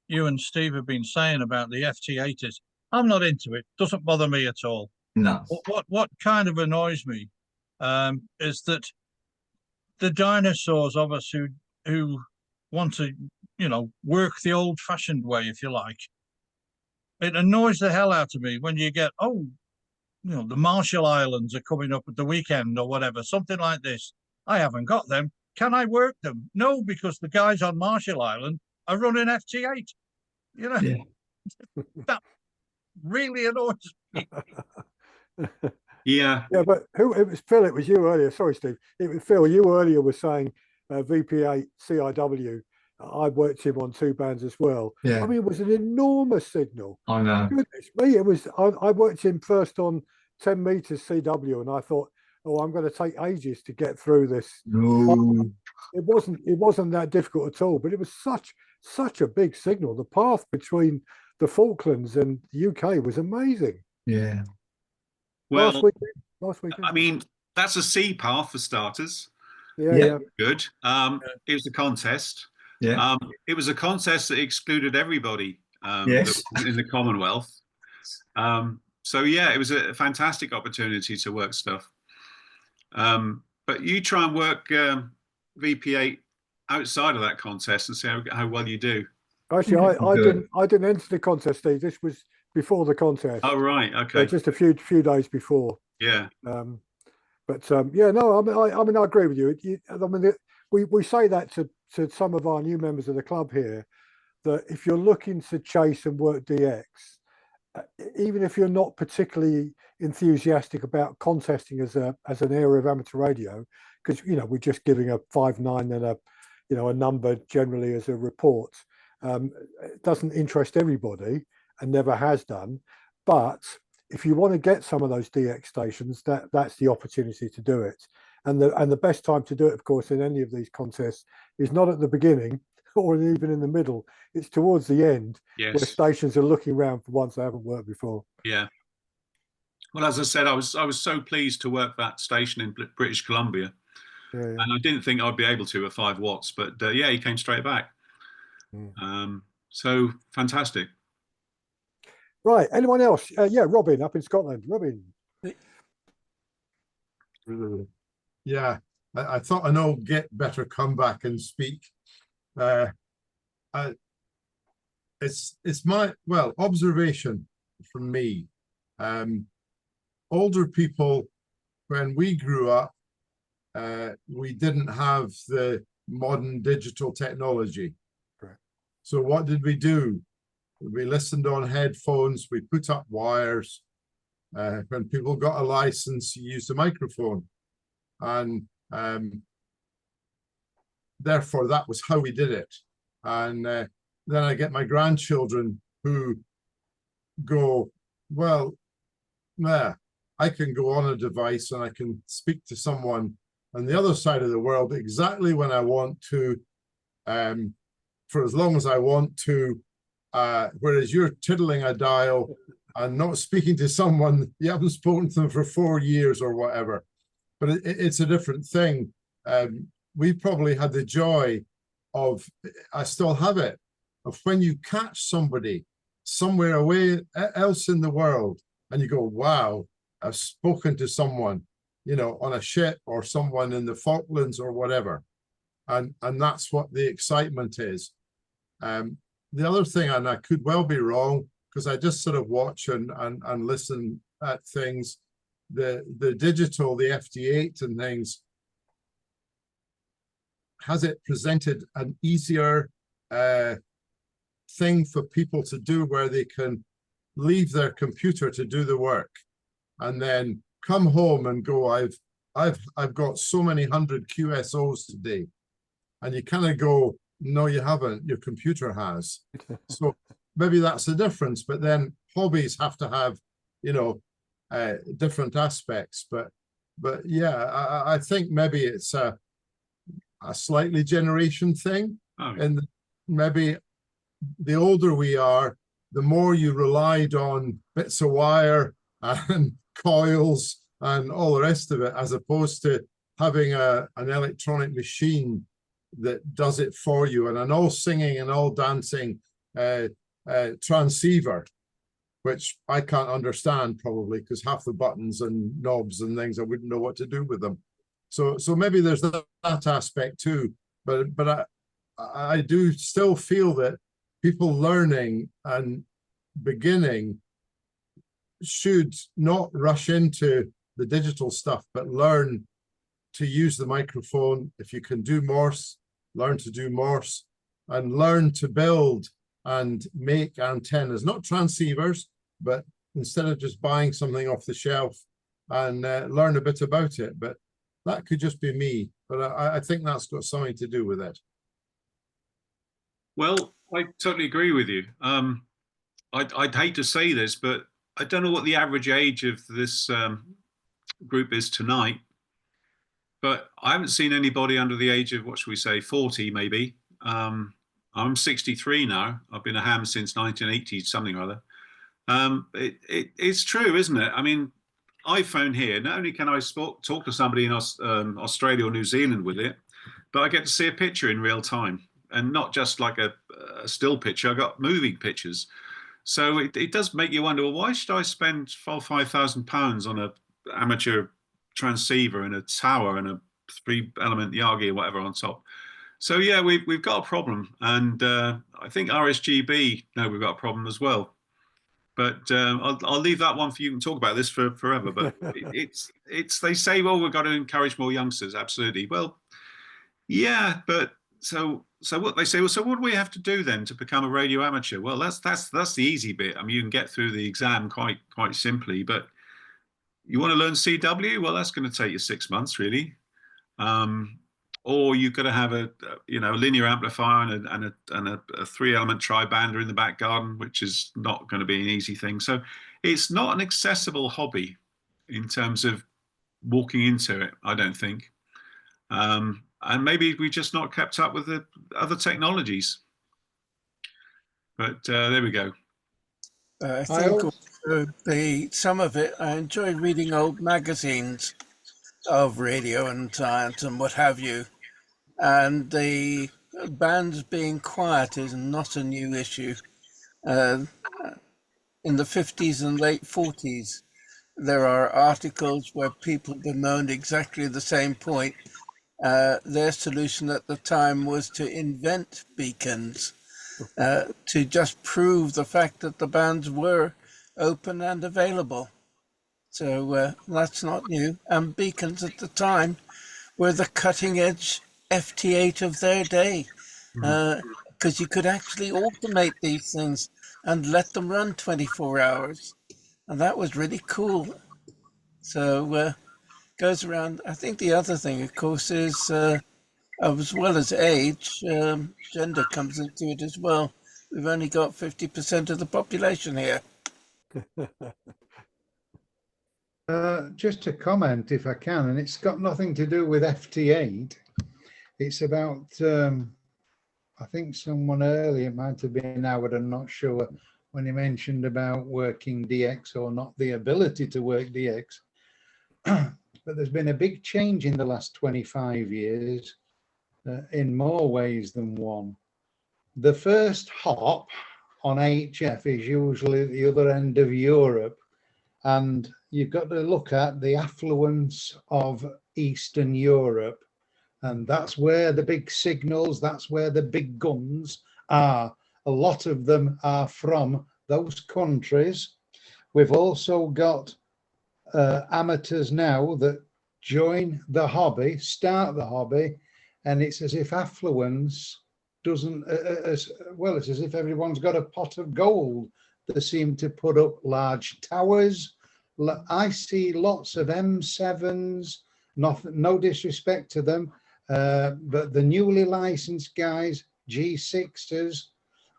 you and Steve have been saying about the FT8s. I'm not into it. Doesn't bother me at all. No. What kind of annoys me is that the dinosaurs of us who want to, you know, work the old-fashioned way, if you like. It annoys the hell out of me when you get, oh, you know, the Marshall Islands are coming up at the weekend or whatever, something like this. I haven't got them. Can I work them? No, because the guys on Marshall Island are running FT8. You know, yeah. That really annoys me. Yeah. Yeah, but it was Phil, it was you earlier. Sorry, Steve. It was Phil, you earlier were saying VP8 CIW. I worked him on 2 bands as well. Yeah. I mean, it was an enormous signal. I know. Goodness me, it was. I worked him first on 10 meters CW, and I thought, oh, I'm going to take ages to get through this. No. It wasn't that difficult at all, but it was such a big signal. The path between the Falklands and the UK was amazing. Yeah. Well, last weekend. I mean, that's a sea path for starters. Yeah. Good. It was a contest. Yeah. It was a contest that excluded everybody yes. in the Commonwealth. So yeah, it was a fantastic opportunity to work stuff. But you try and work VP8 outside of that contest and see how well you do. Actually, I didn't enter the contest, Steve. This was before the contest. Oh right, okay. Just a few days before. Yeah. Yeah, no, I mean, I agree with you. I mean, we say that to some of our new members of the club here, that if you're looking to chase and work DX, even if you're not particularly enthusiastic about contesting as an area of amateur radio, because you know we're just giving a 5.9 and a number generally as a report, it doesn't interest everybody and never has done. But if you want to get some of those DX stations, that's the opportunity to do it. And the best time to do it, of course, in any of these contests is not at the beginning or even in the middle. It's towards the end, yes, where stations are looking around for ones they haven't worked before. Yeah. Well, as I said, I was so pleased to work that station in British Columbia, and I didn't think I'd be able to at 5 watts, but yeah, he came straight back. So fantastic. Right. Anyone else? Yeah, Robin up in Scotland. Robin. Yeah, I thought I know get better come back and speak. It's my observation from me. Older people, when we grew up, we didn't have the modern digital technology. Correct. So what did we do? We listened on headphones, we put up wires. When people got a license, you used a microphone. And therefore, that was how we did it. And then I get my grandchildren who go, well, nah, I can go on a device and I can speak to someone on the other side of the world exactly when I want to, for as long as I want to, whereas you're tiddling a dial and not speaking to someone, you haven't spoken to them for 4 years or whatever. But it's a different thing. We probably had the joy of, I still have it, of when you catch somebody somewhere away else in the world and you go, wow, I've spoken to someone, you know, on a ship or someone in the Falklands or whatever. And that's what the excitement is. The other thing, and I could well be wrong, because I just sort of watch and listen at things, the digital, the FT8 and things, has it presented an easier thing for people to do where they can leave their computer to do the work and then come home and go, I've got so many 100 QSOs today. And you kind of go, no, you haven't, your computer has. So maybe that's the difference, but then hobbies have to have, you know, different aspects. But yeah, I think maybe it's a slightly generation thing. Oh. And maybe the older we are, the more you relied on bits of wire and coils and all the rest of it, as opposed to having an electronic machine that does it for you, and an all singing and all dancing transceiver, which I can't understand probably, because half the buttons and knobs and things, I wouldn't know what to do with them. So maybe there's that aspect too, but I do still feel that people learning and beginning should not rush into the digital stuff, but learn to use the microphone. If you can do Morse, learn to do Morse, and learn to build and make antennas, not transceivers, but instead of just buying something off the shelf, and learn a bit about it. But that could just be me, but I think that's got something to do with it. Well, I totally agree with you. I'd hate to say this, but I don't know what the average age of this group is tonight, but I haven't seen anybody under the age of, what should we say, 40 maybe. I'm 63 now. I've been a ham since 1980, something or other. It's true, isn't it? I mean, iPhone here, not only can I talk to somebody in Australia or New Zealand with it, but I get to see a picture in real time, and not just like a still picture. I got moving pictures. So it does make you wonder, well, why should I spend £5,000 on an amateur transceiver and a tower and a 3-element Yagi or whatever on top? So yeah, we've got a problem, and I think RSGB know we've got a problem as well. But I'll leave that one for you. Can talk about this for forever. But it's they say, well, we've got to encourage more youngsters. Absolutely. Well, yeah, but so what they say, well, so what do we have to do then to become a radio amateur? Well, that's the easy bit. I mean, you can get through the exam quite simply, but you want to learn CW? Well, that's going to take you 6 months, really. Or you've got to have a linear amplifier and a 3-element tri-bander in the back garden, which is not going to be an easy thing. So it's not an accessible hobby in terms of walking into it, I don't think. And maybe we just not kept up with the other technologies. But there we go. I think also some of it, I enjoy reading old magazines of radio and science and what have you. And the bands being quiet is not a new issue. In the 50s and late 40s, there are articles where people bemoaned exactly the same point. Their solution at the time was to invent beacons, to just prove the fact that the bands were open and available. So that's not new. And beacons at the time were the cutting edge FT8 of their day, because you could actually automate these things and let them run 24 hours. And that was really cool. So goes around. I think the other thing, of course, is as well as age, gender comes into it as well. We've only got 50% of the population here. Just to comment, if I can, and it's got nothing to do with FT8. It's about, I think someone earlier, it might have been Howard, I'm not sure, when he mentioned about working DX or not the ability to work DX. But there's been a big change in the last 25 years in more ways than one. The first hop on HF is usually at the other end of Europe, and you've got to look at the affluence of Eastern Europe, and that's where the big signals, that's where the big guns are. A lot of them are from those countries. We've also got amateurs now that join the hobby, start the hobby, and it's as if affluence doesn't, as well, it's as if everyone's got a pot of gold. They seem to put up large towers. I see lots of M7s, no disrespect to them, but the newly licensed guys, G6s,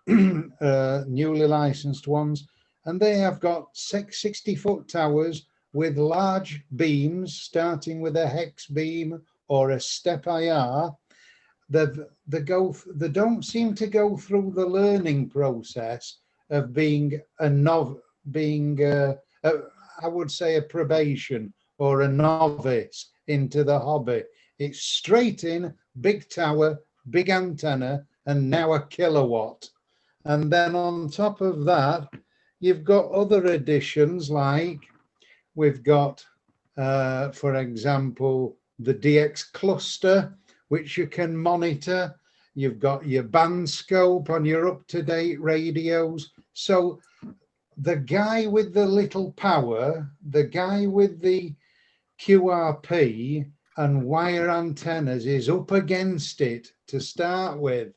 newly licensed ones, and they have got 60-foot towers with large beams, starting with a hex beam or a step IR. They don't seem to go through the learning process of being I would say a probation or a novice into the hobby. It's straight in, big tower, big antenna, and now a kilowatt. And then on top of that, you've got other additions, like we've got, for example, the DX cluster, which you can monitor. You've got your band scope on your up-to-date radios. So the guy with the little power, the guy with the QRP and wire antennas is up against it to start with.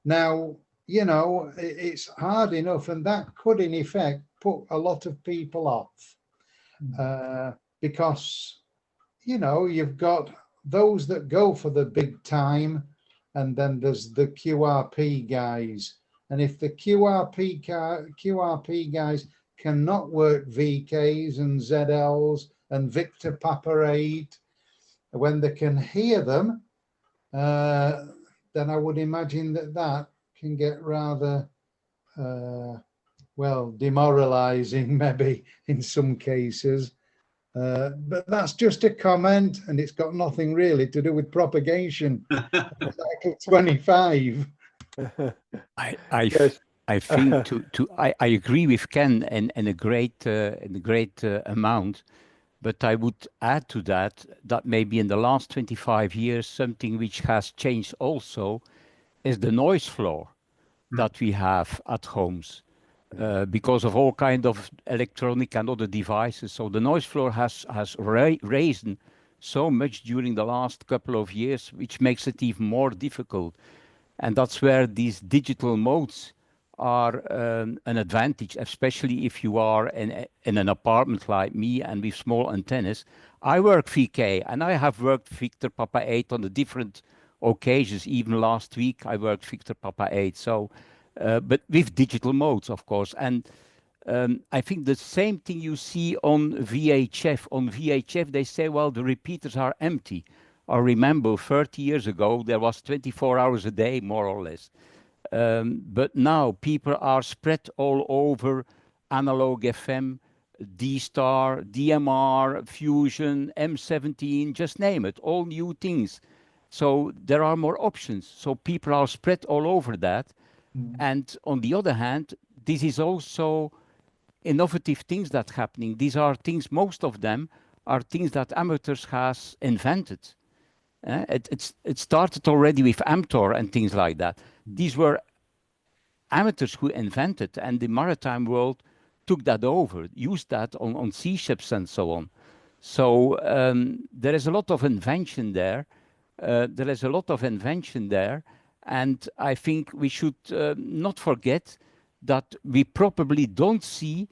Now, you know, it's hard enough, and that could in effect put a lot of people off because, you know, you've got those that go for the big time, and then there's the QRP guys. And if the QRP guys cannot work VKs and ZLs and Victor Papa 8, when they can hear them, then I would imagine that can get rather, well, demoralizing maybe in some cases. But that's just a comment, and it's got nothing really to do with propagation. Cycle 25. I think I agree with Ken in a great amount, but I would add to that maybe in the last 25 years something which has changed also is the noise floor that we have at homes because of all kind of electronic and other devices. So the noise floor has risen so much during the last couple of years, which makes it even more difficult. And that's where these digital modes are an advantage, especially if you are in an apartment like me and with small antennas. I work VK, and I have worked Victor Papa 8 on the different occasions. Even last week, I worked Victor Papa 8. So, but with digital modes, of course. And I think the same thing you see on VHF. On VHF, they say, well, the repeaters are empty. I remember 30 years ago, there was 24 hours a day, more or less. But now people are spread all over analog FM, D-Star, DMR, Fusion, M17, just name it, all new things. So there are more options. So people are spread all over that. And on the other hand, this is also innovative things that's happening. These are things, most of them are things that amateurs has invented. It started already with Amtor and things like that. These were amateurs who invented, and the maritime world took that over, used that on sea ships and so on. So there is a lot of invention there. And I think we should not forget that we probably don't see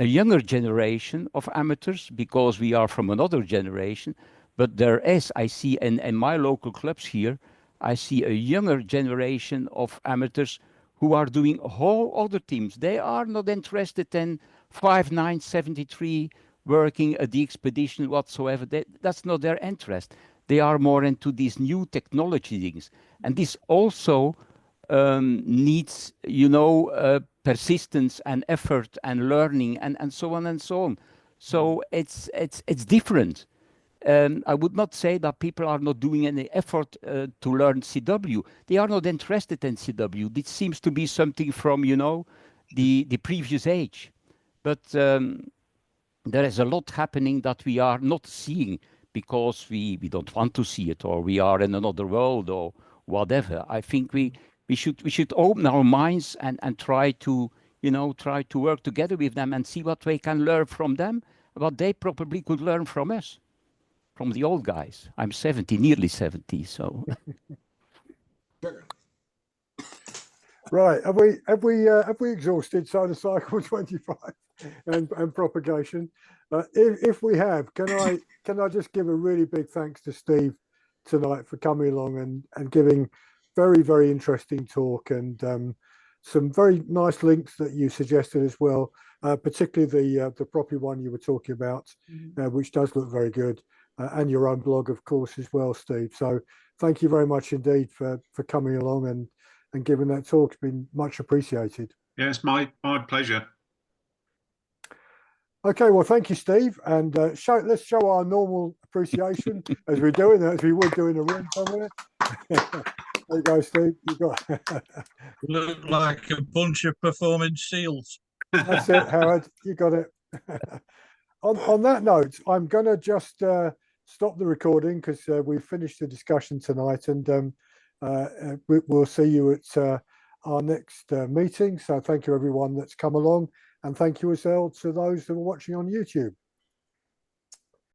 a younger generation of amateurs because we are from another generation. But there is, I see in my local clubs here, I see a younger generation of amateurs who are doing whole other teams. They are not interested in 5973 working at the expedition whatsoever. That's not their interest. They are more into these new technology things. And this also needs, you know, persistence and effort and learning and so on and so on. So it's different. I would not say that people are not doing any effort to learn CW. They are not interested in CW. This seems to be something from, you know, the previous age. But there is a lot happening that we are not seeing because we don't want to see it, or we are in another world or whatever. I think we should open our minds and try to, you know, try to work together with them and see what we can learn from them, what they probably could learn from us, from the old guys. I'm 70, nearly 70, so. Right, have we exhausted Solar Cycle 25 and propagation? If we have, can I just give a really big thanks to Steve tonight for coming along and giving very interesting talk, and some very nice links that you suggested as well, particularly the property one you were talking about, which does look very good, and your own blog, of course, as well, Steve. So thank you very much indeed for coming along and giving that talk. It's been much appreciated. Yes, my pleasure. Okay, well, thank you, Steve, and let's show our normal appreciation as we would do in a room somewhere. There you go, Steve. You got look like a bunch of performing seals. That's it, Howard. You got it. On that note, I'm going to just stop the recording because we've finished the discussion tonight, and we'll see you at our next meeting. So thank you everyone that's come along, and thank you as well to those that are watching on YouTube.